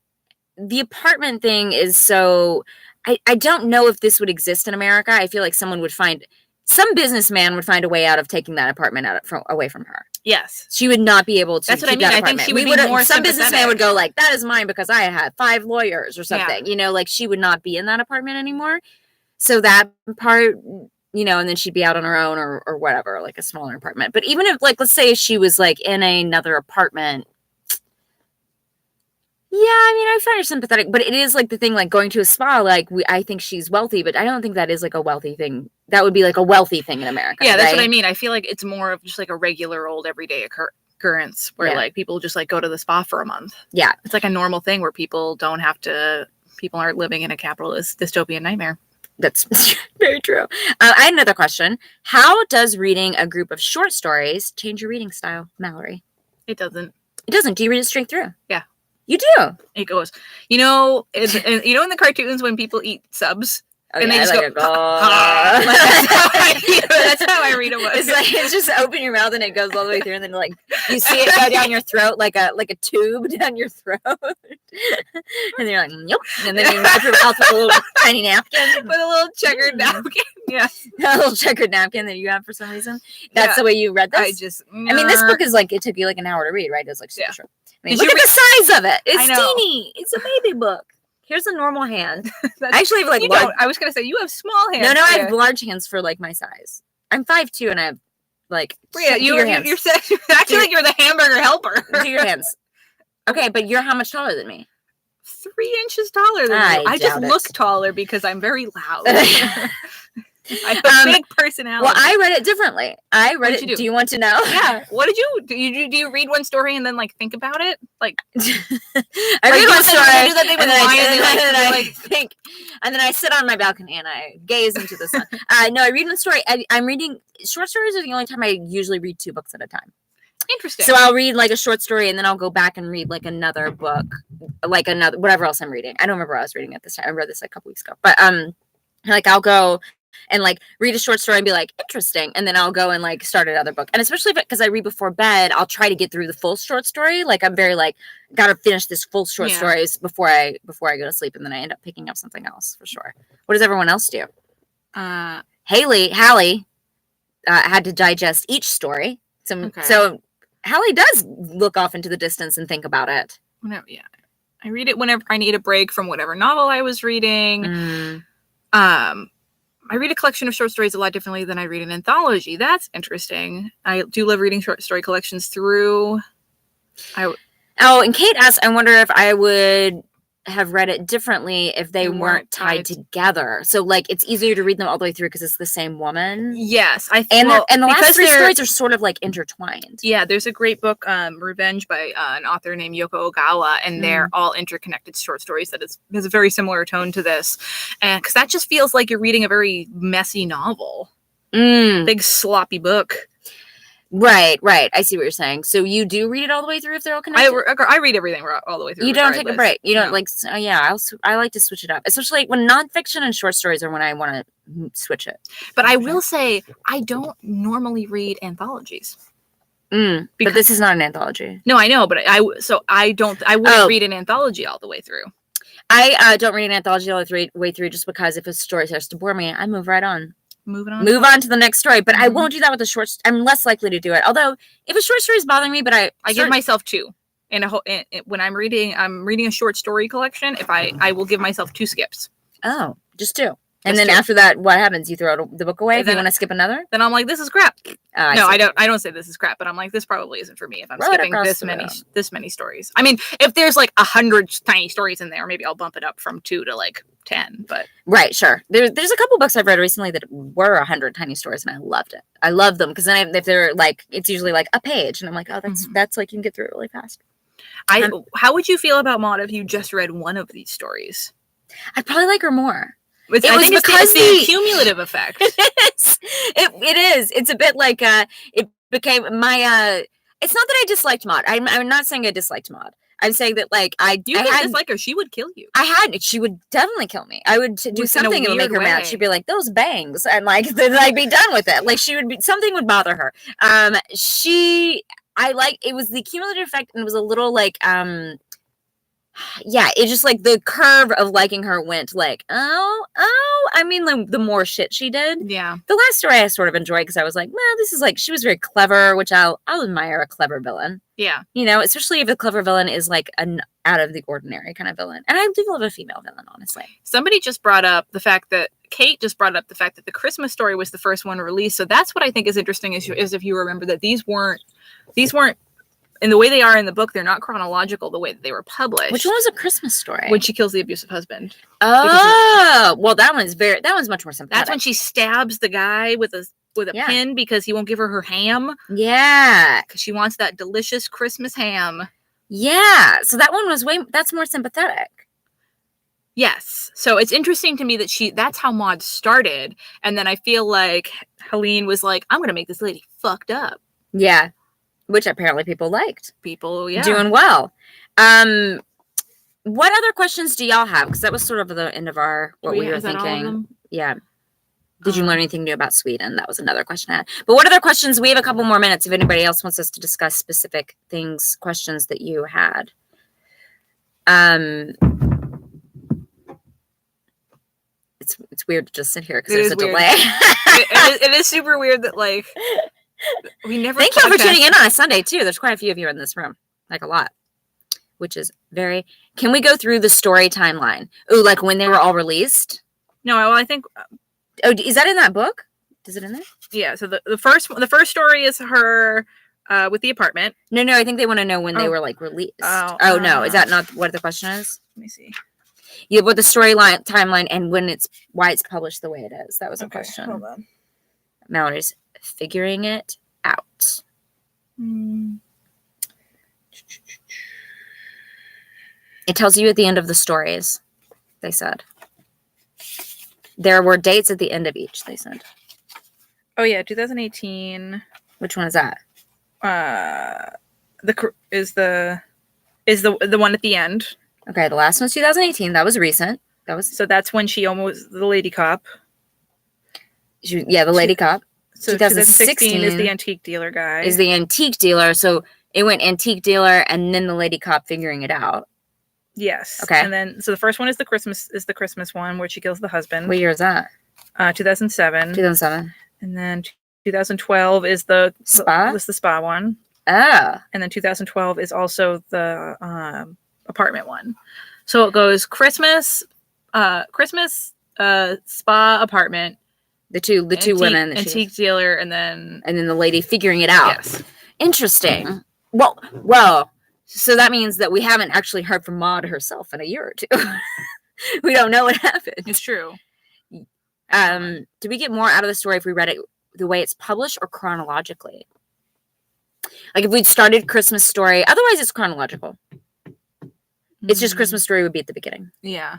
the apartment thing is so. I don't know if this would exist in America. I feel like some businessman would find a way out of taking that apartment away from her. Yes, she would not be able to. That's what I mean. I think she would be more. Some businessman would go like, "That is mine because I have 5 lawyers or something." Yeah. You know, like she would not be in that apartment anymore. So that part. You know, and then she'd be out on her own or whatever, like a smaller apartment. But even if, like, let's say she was like in another apartment. Yeah, I mean, I find her sympathetic, but it is like the thing, like going to a spa, like I think she's wealthy, but I don't think that is like a wealthy thing. That would be like a wealthy thing in America. Yeah, that's what I mean. I feel like it's more of just like a regular old everyday occurrence where like people just like go to the spa for a month. Yeah. It's like a normal thing where people aren't living in a capitalist dystopian nightmare. That's very true. I had another question. How does reading a group of short stories change your reading style, Mallory? It doesn't. It doesn't. Do you read it straight through? Yeah. You do? It goes, in the cartoons when people eat subs, Oh, and yeah, they just like go, that's how I read a book. It's just open your mouth and it goes all the way through, and then like you see it go down your throat like a tube down your throat, and you're like, nope. And then you wipe your mouth with a little tiny napkin, with a little checkered napkin. Yeah, a little checkered napkin that you have for some reason. That's the way you read this. I mean, this book is like, it took you like an hour to read, right? It's like super short. I mean, look at the size of it. It's teeny. It's a baby book. Here's a normal hand. I actually have like I was gonna say you have small hands. No, I have large hands for like my size. I'm 5'2" and I have like you're acting like you're the hamburger helper. Do your hands. Okay, but you're how much taller than me? 3 inches taller than you. I just look taller because I'm very loud. I have a big personality. Well, I read it differently. I read it. Do you want to know? Yeah. What did you do? You read one story and then like think about it? Like I read one story and then I sit on my balcony and I gaze into the sun. No, I read one story. I'm reading short stories are the only time I usually read 2 books at a time. Interesting. So I'll read like a short story and then I'll go back and read like another book, like another whatever else I'm reading. I don't remember what I was reading at this time. I read this like a couple weeks ago. But like I'll go and like read a short story and be like interesting, and then I'll go and like start another book. And especially because I read before bed, I'll try to get through the full short story. Like I'm very like gotta finish this full short stories before I go to sleep, and then I end up picking up something else for sure. What does everyone else do? Hallie had to digest each story. So Hallie does look off into the distance and think about it. I read it whenever I need a break from whatever novel I was reading. I read a collection of short stories a lot differently than I read an anthology. That's interesting. I do love reading short story collections through. And Kate asks, I wonder if I would have read it differently if they weren't tied together. So like it's easier to read them all the way through because it's the same woman. Yes, and the last three stories are sort of like intertwined. Yeah, there's a great book, Revenge, by an author named Yoko Ogawa, and they're all interconnected short stories that has a very similar tone to this, and because that just feels like you're reading a very messy novel, big sloppy book. Right. I see what you're saying. So you do read it all the way through if they're all connected? I read everything all the way through. You don't take a break. You don't I like to switch it up, especially when nonfiction and short stories are when I want to switch it. But I will say I don't normally read anthologies. But this is not an anthology. No, I know, but I wouldn't read an anthology all the way through. I don't read an anthology all the way through just because if a story starts to bore me, I move right on. Move on to the next story, but I won't do that with a short. I'm less likely to do it. Although, if a short story is bothering me, but I give myself two. When I'm reading a short story collection. If I will give myself 2 skips. Oh, just 2. And then after that, what happens? You throw the book away if you want to skip another? Then I'm like, this is crap. I don't say this is crap, but I'm like, this probably isn't for me if I'm skipping this many stories. I mean, if there's like 100 tiny stories in there, maybe I'll bump it up from 2 to like 10. But right, sure. There's a couple books I've read recently that were 100 tiny stories, and I loved it. I love them because then if they're like, it's usually like a page, and I'm like, oh, that's like you can get through it really fast. How would you feel about Maud if you just read one of these stories? I'd probably like her more. I think it's the cumulative effect. It is. It's a bit like it became my. It's not that I disliked Maud. I'm not saying I disliked Maud. I'm saying that like dislike her. She would kill you. She would definitely kill me. I would do something that would make her mad. She'd be like those bangs, and like then I'd be done with it. Like something would bother her. It was the cumulative effect, and it was a little like yeah, it just like the curve of liking her went like, I mean, the more shit she did. Yeah. The last story I sort of enjoyed because I was like, well, this is like, she was very clever, which I'll admire a clever villain. Yeah. You know, especially if a clever villain is like an out of the ordinary kind of villain. And I do love a female villain, honestly. Somebody just brought up the fact that Kate just brought up the fact that the Christmas story was the first one released. So that's what I think is interesting is if you remember that these weren't in the way they are in the book, they're not chronological the way that they were published. Which one was a Christmas story? When she kills the abusive husband. Oh, well, that one's much more sympathetic. That's when she stabs the guy with a pin because he won't give her ham. Yeah. Because she wants that delicious Christmas ham. Yeah. So that one that's more sympathetic. Yes. So it's interesting to me that that's how Maud started. And then I feel like Helene was like, I'm going to make this lady fucked up. Yeah. Which apparently people liked. Yeah. Doing well. What other questions do y'all have? Because that was sort of the end of what we were thinking. Yeah. Did you learn anything new about Sweden? That was another question I had. But what other questions? We have a couple more minutes if anybody else wants us to discuss specific questions that you had. It's weird to just sit here because there's a delay. it is super weird that like we never. Thank you for tuning in on a Sunday too. There's quite a few of you in this room, like a lot, which is very. Can we go through the story timeline? Ooh, like when they were all released? No, well, I think. Oh, is that in that book? Is it in there? Yeah. So the first story is her with the apartment. No. I think they want to know when they were like released. Oh no, is that not what the question is? Let me see. Yeah, but the storyline timeline and why it's published the way it is. That was a question. Hold on. Mallory's figuring it out. It tells you at the end of the stories, they said. There were dates at the end of each, they said. Oh, yeah, 2018. Which one is that? is the one at the end. Okay, the last one's 2018. That was recent. So that's when she almost the lady cop. The lady cop. So 2016 is the antique dealer guy. Is the antique dealer. So it went antique dealer and then the lady cop figuring it out. Yes. Okay. And then so the first one is the Christmas one where she kills the husband. What year is that? 2007. 2007. And then 2012 is the spa. The spa one. Oh. And then 2012 is also the apartment one. So it goes Christmas, spa, apartment. The two women. Antique dealer, and then the lady figuring it out. Yes. Interesting. Well. So that means that we haven't actually heard from Maud herself in a year or two. We don't know what happened. It's true. Do we get more out of the story if we read it the way it's published or chronologically? Like if we'd started Christmas Story, otherwise it's chronological. It's just Christmas Story would be at the beginning. Yeah.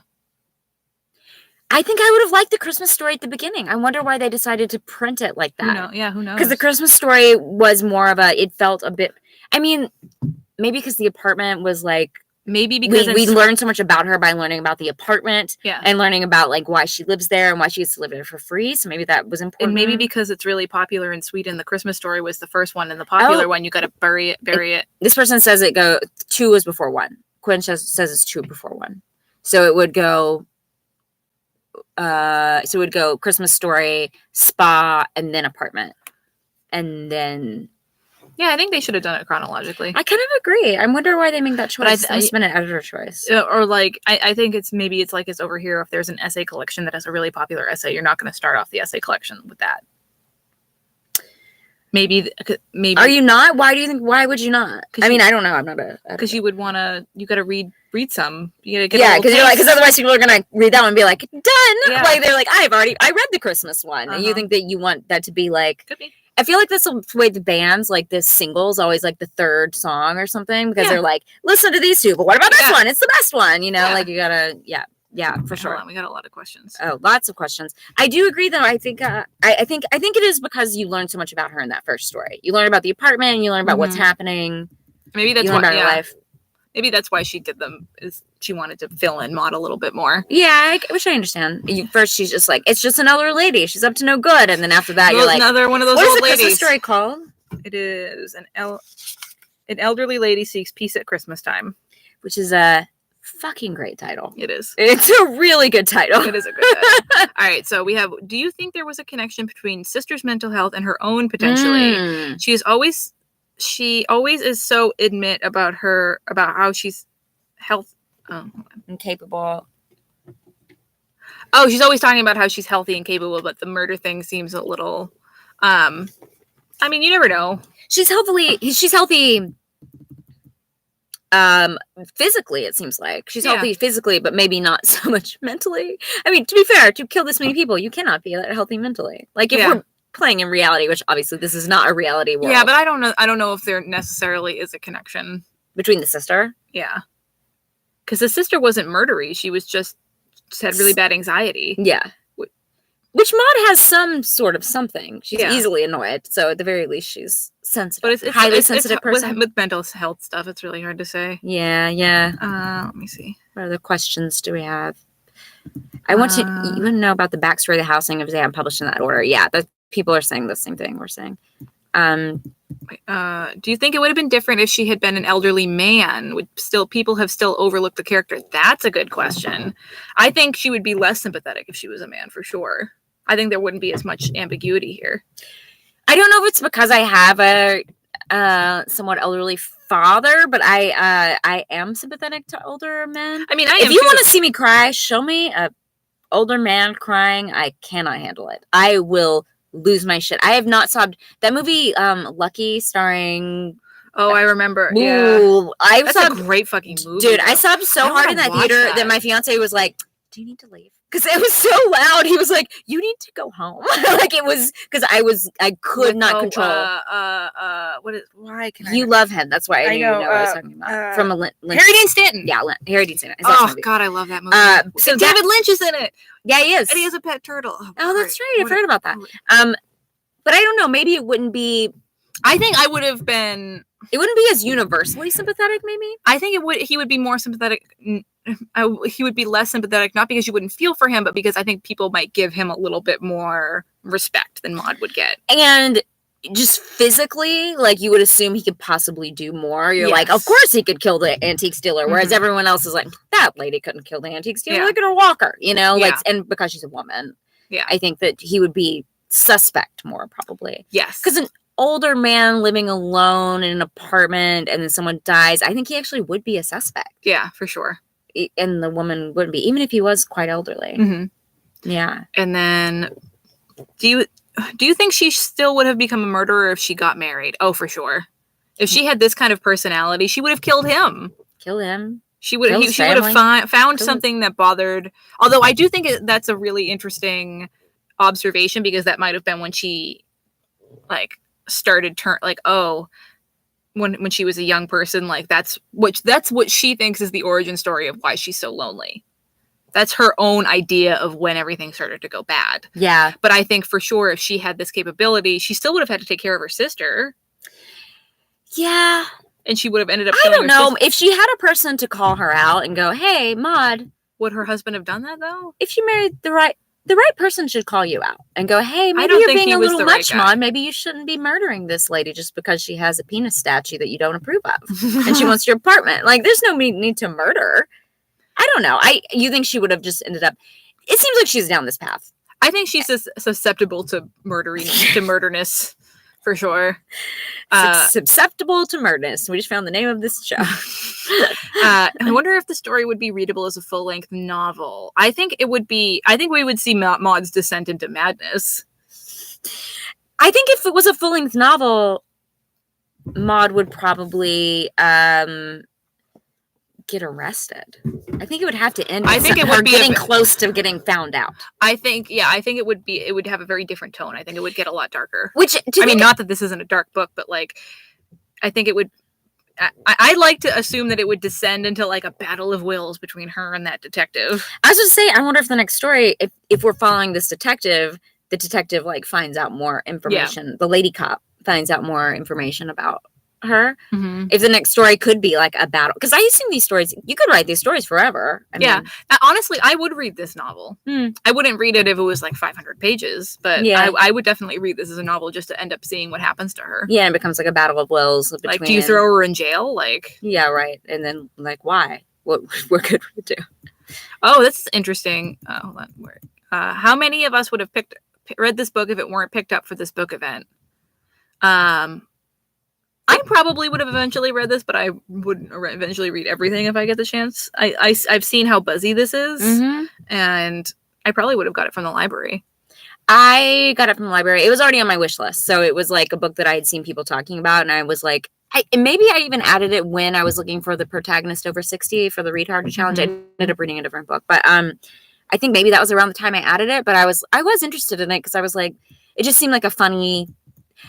I think I would have liked the Christmas Story at the beginning. I wonder why they decided to print it like that. Who knows? Because the Christmas Story was more of it felt a bit, maybe because the apartment was like, maybe because we learned so much about her by learning about the apartment, yeah, and learning about like why she lives there and why she gets to live there for free. So maybe that was important. And maybe because it's really popular in Sweden, the Christmas Story was the first one, and the popular one you got to bury it. This person says 2 was before 1. Quinn says it's 2 before 1. So it would go. Christmas Story, spa, and then apartment, and then. Yeah, I think they should have done it chronologically. I kind of agree. I wonder why they make that choice. But it's been an editor choice. Or like, I think it's like it's over here. If there's an essay collection that has a really popular essay, you're not going to start off the essay collection with that. Maybe. Are you not? Why do you think? Why would you not? I don't know. I'm not because you would want to. You got to read some. You got to get. Because otherwise people are gonna read that one and be like, done. Yeah. Like they're like, I read the Christmas one, and you think that you want that to be like. Could be. I feel like that's the way the bands, like this single's always like the third song or something, because they're like, listen to these two, but what about this one? It's the best one, like you gotta, for sure. We got a lot of questions. Oh, lots of questions. I do agree, though. I think it is because you learn so much about her in that first story. You learn about the apartment, and you learn about what's happening. Maybe that's about her life. Maybe that's why she did them. Is she wanted to fill in Maud a little bit more? Yeah, which I understand. First, she's just like, it's just an elder lady. She's up to no good, and then after that, you're like, another one of those old ladies. What is the Christmas Story called? It is an elderly lady seeks peace at Christmas time, which is a fucking great title. It is. It's a really good title. It is a good title. All right, so we have. Do you think there was a connection between Sister's mental health and her own potentially? She always is so adamant about how she's incapable. Oh, she's always talking about how she's healthy and capable, but the murder thing seems a little. You never know. She's healthy. Physically, it seems like she's healthy physically, but maybe not so much mentally. To be fair, to kill this many people, you cannot be that healthy mentally. Like if we're playing in reality, which obviously this is not a reality world. Yeah, but I don't know if there necessarily is a connection between the sister. Yeah, because the sister wasn't murdery; she was just had really bad anxiety. Yeah, which Maud has some sort of something. She's easily annoyed, so at the very least, she's sensitive. But it's highly sensitive person with mental health stuff. It's really hard to say. Yeah. Let me see. What other questions do we have? I want to know about the backstory of the housing if they haven't published in that order. Yeah, people are saying the same thing we're saying. Do you think it would have been different if she had been an elderly man? Would people have still overlooked the character? That's a good question. I think she would be less sympathetic if she was a man, for sure. I think there wouldn't be as much ambiguity here. I don't know if it's because I have a somewhat elderly father, but I am sympathetic to older men. If you want to see me cry, show me a older man crying. I cannot handle it. I will lose my shit. I have not sobbed. That movie, Lucky, starring. Oh, I remember. Ooh, yeah, that's a great fucking movie. Dude, I sobbed so hard in that theater that my fiance was like, "Do you need to leave?" Because it was so loud. He was like, "You need to go home." Like it was because I could not control. Why can you love him? That's why I know what I was talking about. From Harry Dean Stanton. Yeah, Harry Dean Stanton. God, I love that movie. So David Lynch is in it. Yeah, he is, and he has a pet turtle. Oh, that's right. I've heard about that. But I don't know. Maybe it wouldn't be. I think I would have been. It wouldn't be as universally sympathetic, maybe. I think it would. He would be more sympathetic. He would be less sympathetic, not because you wouldn't feel for him, but because I think people might give him a little bit more respect than Maud would get. And just physically, like, you would assume he could possibly do more. You're like, of course he could kill the antique stealer, whereas everyone else is like, that lady couldn't kill the antique stealer. Look at her walker, you know, like, and because she's a woman, I think that he would be suspect more, probably. Yes, because an older man living alone in an apartment and then someone dies, I think he actually would be a suspect. Yeah, for sure. And the woman wouldn't be, even if he was quite elderly. Yeah. And then, do you think she still would have become a murderer if she got married? Oh, for sure. If she had this kind of personality, she would have killed him. Kill him. She would have found something that bothered. Although I do think that's a really interesting observation, because that might have been when she, like, started when she was a young person, like, that's what she thinks is the origin story of why she's so lonely. That's her own idea of when everything started to go bad. Yeah. But I think for sure if she had this capability, she still would have had to take care of her sister. Yeah. And she would have ended up I don't know. If she had a person to call her out and go, hey, Maud. Would her husband have done that, though? If you married the right person should call you out and go, hey, maybe you're being a little much, Maud. Maybe you shouldn't be murdering this lady just because she has a penis statue that you don't approve of. And she wants your apartment. Like, there's no need to murder. I don't know. You think she would have just ended up... It seems like she's down this path. I think she's susceptible to murderness, for sure. Susceptible to murderness. We just found the name of this show. I wonder if the story would be readable as a full-length novel. I think it would be... I think we would see Maud's descent into madness. I think if it was a full-length novel, Maud would probably... get arrested. I think it would have to end with her getting close to getting found out. I think it would have a very different tone. I think it would get a lot darker. Not that this isn't a dark book, but, like, I think it would... I like to assume that it would descend into, like, a battle of wills between her and that detective. I was going to say, I wonder if the next story, if we're following this detective, the detective, like, finds out more information. Yeah. The lady cop finds out more information about her. If the next story could be like a battle, because I assume these stories, you could write these stories forever. I mean, honestly, I would read this novel. I wouldn't read it if it was like 500 pages, but I would definitely read this as a novel just to end up seeing what happens to her. Yeah, it becomes like a battle of wills between, like, do you throw her in jail? Like, yeah, right. And then, like, why? What could we do? Oh, that's interesting. Hold on. How many of us would have read this book if it weren't picked up for this book event? I probably would have eventually read this, but I would eventually read everything if I get the chance. I've seen how buzzy this is, and I probably would have got it from the library. I got it from the library. It was already on my wish list, so it was like a book that I had seen people talking about, and I was like, maybe I even added it when I was looking for the protagonist over 60 for the Read Harder challenge. I ended up reading a different book, but I think maybe that was around the time I added it. But I was interested in it because I was like, it just seemed like a funny.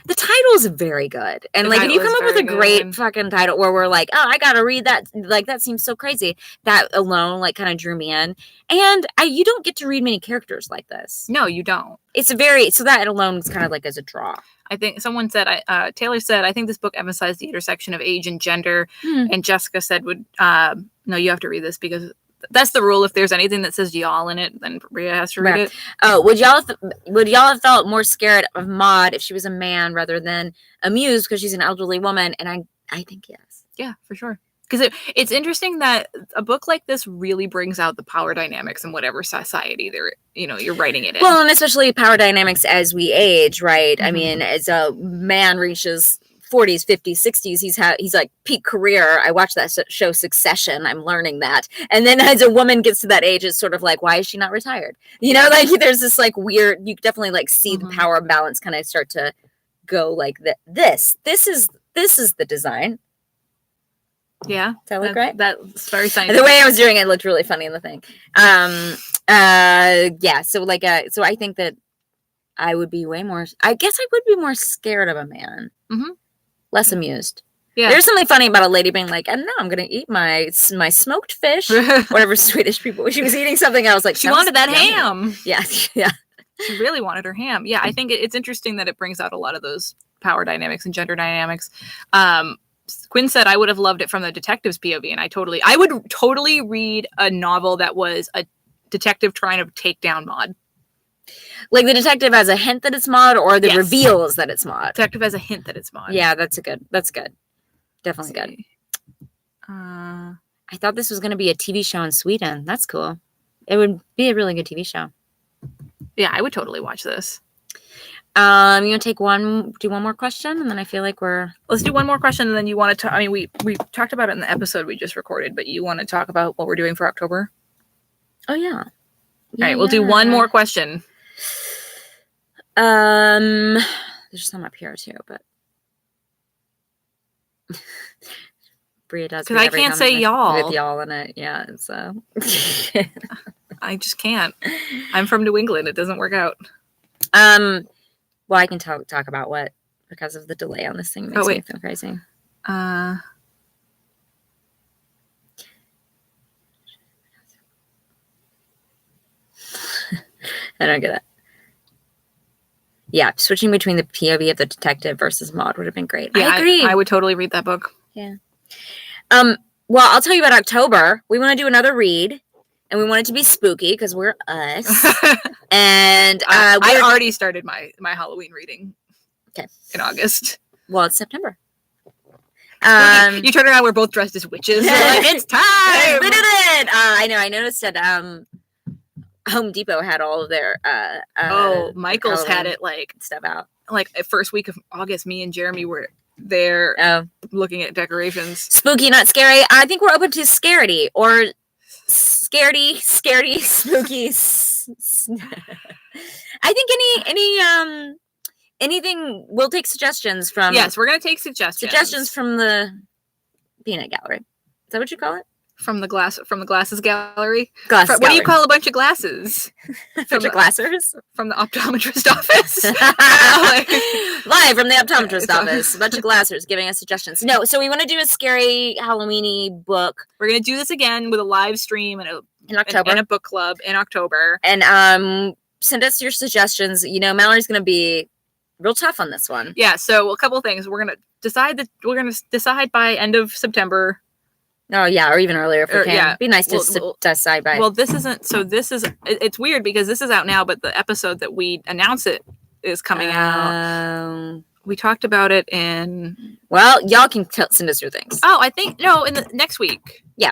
The title is very good. And like, if you come up with a great fucking title where we're like, oh, I gotta read that, like, that seems so crazy. That alone, like, kind of drew me in. And you don't get to read many characters like this. No, you don't. So that alone is kind of like as a draw. I think someone said, Taylor said, I think this book emphasized the intersection of age and gender. And Jessica said, no, you have to read this because that's the rule. If there's anything that says y'all in it, then Bria has to read it. Oh, would y'all have felt more scared of Maud if she was a man rather than amused because she's an elderly woman? And I think yes. Yeah, for sure. Because it's interesting that a book like this really brings out the power dynamics in whatever society you're writing it in. Well, and especially power dynamics as we age, right? I mean, as a man reaches 40s, 50s, 60s, he's like peak career. I watched that show Succession. I'm learning that. And then as a woman gets to that age, it's sort of like, why is she not retired? You know, like there's this like weird, you definitely like see the power balance kind of start to go like this is the design. Yeah. Does that look right? That's very scientific. The way I was doing it looked really funny in the thing. Yeah. So like, so I think that I would be I guess I would be more scared of a man. Less amused. Yeah. There's something funny about a lady being like, and now I'm going to eat my smoked fish. Whatever Swedish people. She was eating something. I was like, she wanted that ham. Yeah. Yeah. She really wanted her ham. Yeah. I think it's interesting that it brings out a lot of those power dynamics and gender dynamics. Quinn said I would have loved it from the detective's POV, and I would totally read a novel that was a detective trying to take down Maud. Like the detective has a hint that it's Maud, or the Yes. reveals that it's Maud. Detective has a hint that it's Maud. Yeah, that's good. Definitely good. I thought this was going to be a TV show in Sweden. That's cool. It would be a really good TV show. Yeah, I would totally watch this. You want to do one more question, and then I feel like let's do one more question, and then you want to. I mean, we talked about it in the episode we just recorded, but you want to talk about what we're doing for October? Oh yeah. All right, we'll do one more question. There's some up here too, but Bria does because I can't say y'all with y'all in it. Yeah, so I just can't. I'm from New England. It doesn't work out. Well, I can talk about what, because of the delay on this thing, makes me feel crazy. I don't get it. Yeah, switching between the POV of the detective versus Maud would have been great. Yeah, I agree. I would totally read that book. Yeah. Well, I'll tell you about October. We want to do another read, and we want it to be spooky because we're us. And I already started my Halloween reading. Okay. In August. Well, it's September. You turn around, we're both dressed as witches. We're like, it's time. We did it. I know. I noticed that Home Depot had all of their Michael's Halloween had it like stuff out. Like first week of August, me and Jeremy were there looking at decorations. Spooky, not scary. I think we're open to scaredy or scaredy, spooky. I think anything. We'll take suggestions from. Yes, we're gonna take suggestions from the Peanut Gallery. Is that what you call it? From the glasses gallery. Glasses what do you call a bunch of glasses? Bunch of glassers from the optometrist office. Live from the optometrist office. A bunch of glassers giving us suggestions. No, so we want to do a scary Halloween-y book. We're gonna do this again with a live stream in October and a book club in October. And send us your suggestions. You know, Mallory's gonna be real tough on this one. Yeah. So a couple of things. We're gonna decide by end of September. Oh yeah, or even earlier if we can. Yeah. Be nice to decide by. Well, it's weird because this is out now, but the episode that we announce it is coming out. We talked about it in. Well, y'all can send us your things. Oh, I think in the next week. Yeah.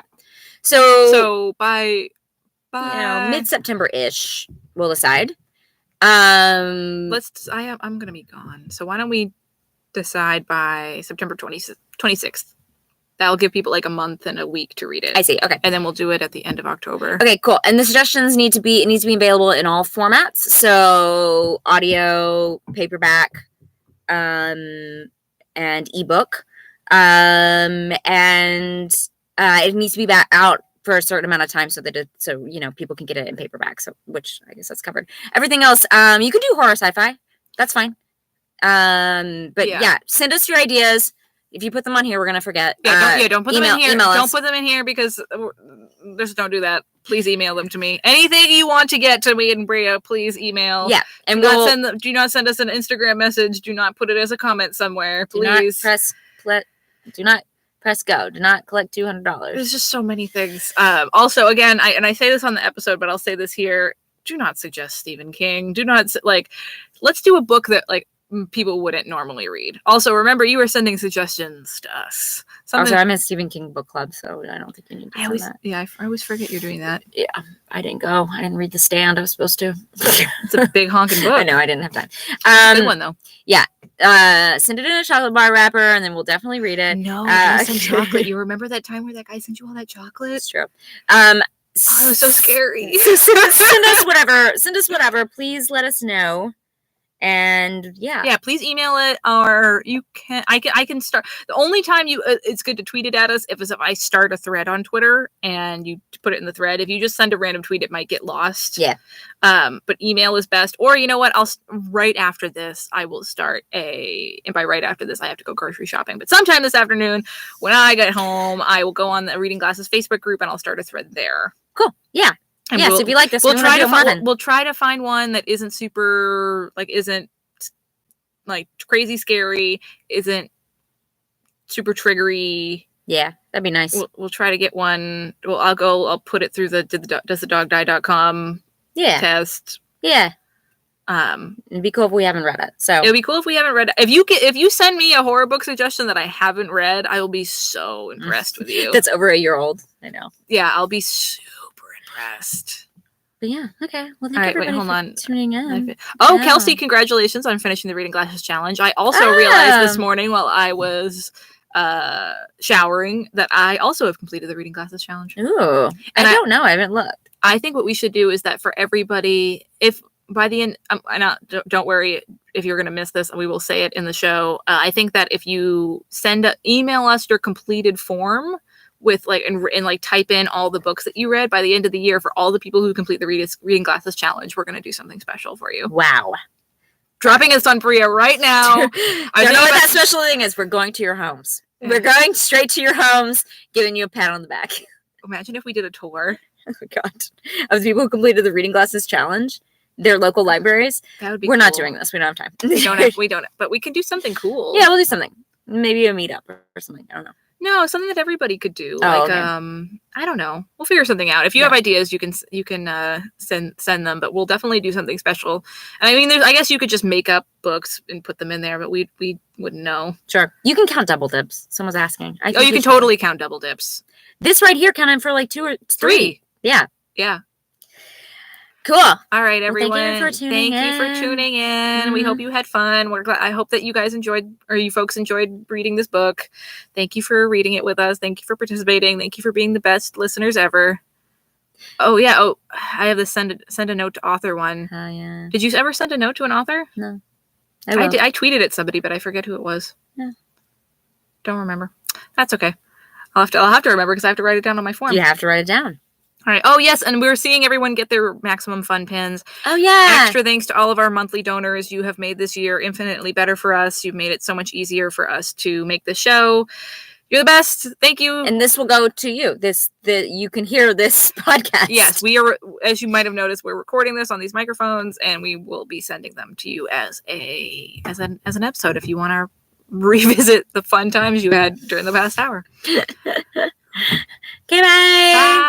So by mid-September-ish, we'll decide. I'm gonna be gone. So why don't we decide by September 26th? That'll give people like a month and a week to read it. I see. Okay. And then we'll do it at the end of October. Okay, cool. And the suggestions needs to be available in all formats. So audio, paperback, and ebook. And it needs to be out for a certain amount of time so that people can get it in paperback. So, which I guess that's covered. Everything else, you could do horror sci-fi. That's fine. But yeah, send us your ideas. If you put them on here, we're gonna forget. Don't put them in here. Don't put them in here because just don't do that. Please email them to me. Anything you want to get to me and Bria, please email. Yeah, and do not send us an Instagram message. Do not put it as a comment somewhere. Please. Do not press go. Do not collect $200. There's just so many things. Also, again, I say this on the episode, but I'll say this here. Do not suggest Stephen King. Do not let's do a book that people wouldn't normally read. Also, remember, you were sending suggestions to us. Also, I'm in Stephen King book club, so I don't think you need to send that. Yeah, I always forget you're doing that. Yeah, I didn't go. I didn't read The Stand. I was supposed to. It's a big honking book. I know, I didn't have time. Good one, though. Yeah. Send it in a chocolate bar wrapper, and then we'll definitely read it. No, some chocolate. You remember that time where that guy sent you all that chocolate? It's true. It was so scary. Send us whatever. Send us whatever. Please let us know. And yeah, please email it, or you can. I can start. The only time it's good to tweet it at us if I start a thread on Twitter and you put it in the thread. If you just send a random tweet, it might get lost. Yeah. But email is best. Or you know what? Right after this, I will start and by right after this, I have to go grocery shopping. But sometime this afternoon, when I get home, I will go on the Reading Glasses Facebook group and I'll start a thread there. Cool. Yeah. And so if you like this, we'll try to find one that isn't super isn't like crazy scary, isn't super triggery. Yeah, that'd be nice. We'll try to get one. Well, I'll put it through the doesthedogdie.com Yeah. test. Yeah. It'd be cool if we haven't read it. So it'd be cool if we haven't read it. If you send me a horror book suggestion that I haven't read, I will be so impressed with you. That's over a year old. I know. Yeah, I'll be super impressed. But yeah, okay. Well, thank All right, everybody hold for on. tuning in. Oh, Yeah. Kelsey, congratulations on finishing the Reading Glasses Challenge. I also realized this morning while I was showering that I also have completed the Reading Glasses Challenge. Ooh. And I don't know. I haven't looked. I think what we should do is that for everybody, if by the end, don't worry if you're going to miss this, we will say it in the show. I think that if you email us your completed form with like, and like type in all the books that you read by the end of the year for all the people who complete the Reading Glasses Challenge, we're going to do something special for you. Wow. Dropping this on Priya right now. I don't know what that special thing is. We're going to your homes. Yeah. We're going straight to your homes, giving you a pat on the back. Imagine if we did a tour. Oh my God. Of the people who completed the Reading Glasses Challenge, their local libraries. That would be We're cool. not doing this. We don't have time. We don't, but we can do something cool. Yeah, we'll do something. Maybe a meetup or something. I don't know. No, something that everybody could do. Oh, like, okay. I don't know. We'll figure something out. If you have ideas, you can send them. But we'll definitely do something special. And I mean, I guess you could just make up books and put them in there, but we wouldn't know. Sure, you can count double dips. Someone's asking. You can totally count double dips. This right here counted for like 2 or 3. Yeah. Yeah. Cool. All right, everyone. Well, thank you for tuning in. Mm-hmm. We hope you had fun. I hope that you guys enjoyed, or you folks enjoyed reading this book. Thank you for reading it with us. Thank you for participating. Thank you for being the best listeners ever. Oh yeah. Oh, I have this send a note to author one. Oh yeah. Did you ever send a note to an author? No. I did. I tweeted at somebody, but I forget who it was. Yeah. Don't remember. That's okay. I'll have to remember because I have to write it down on my form. You have to write it down. All right. Oh, yes. And we're seeing everyone get their Maximum Fun pins. Oh, yeah. Extra thanks to all of our monthly donors. You have made this year infinitely better for us. You've made it so much easier for us to make the show. You're the best. Thank you. And this will go to you. You can hear this podcast. Yes, we are. As you might have noticed, we're recording this on these microphones, and we will be sending them to you as an episode if you want to revisit the fun times you had during the past hour. Okay, bye. Bye.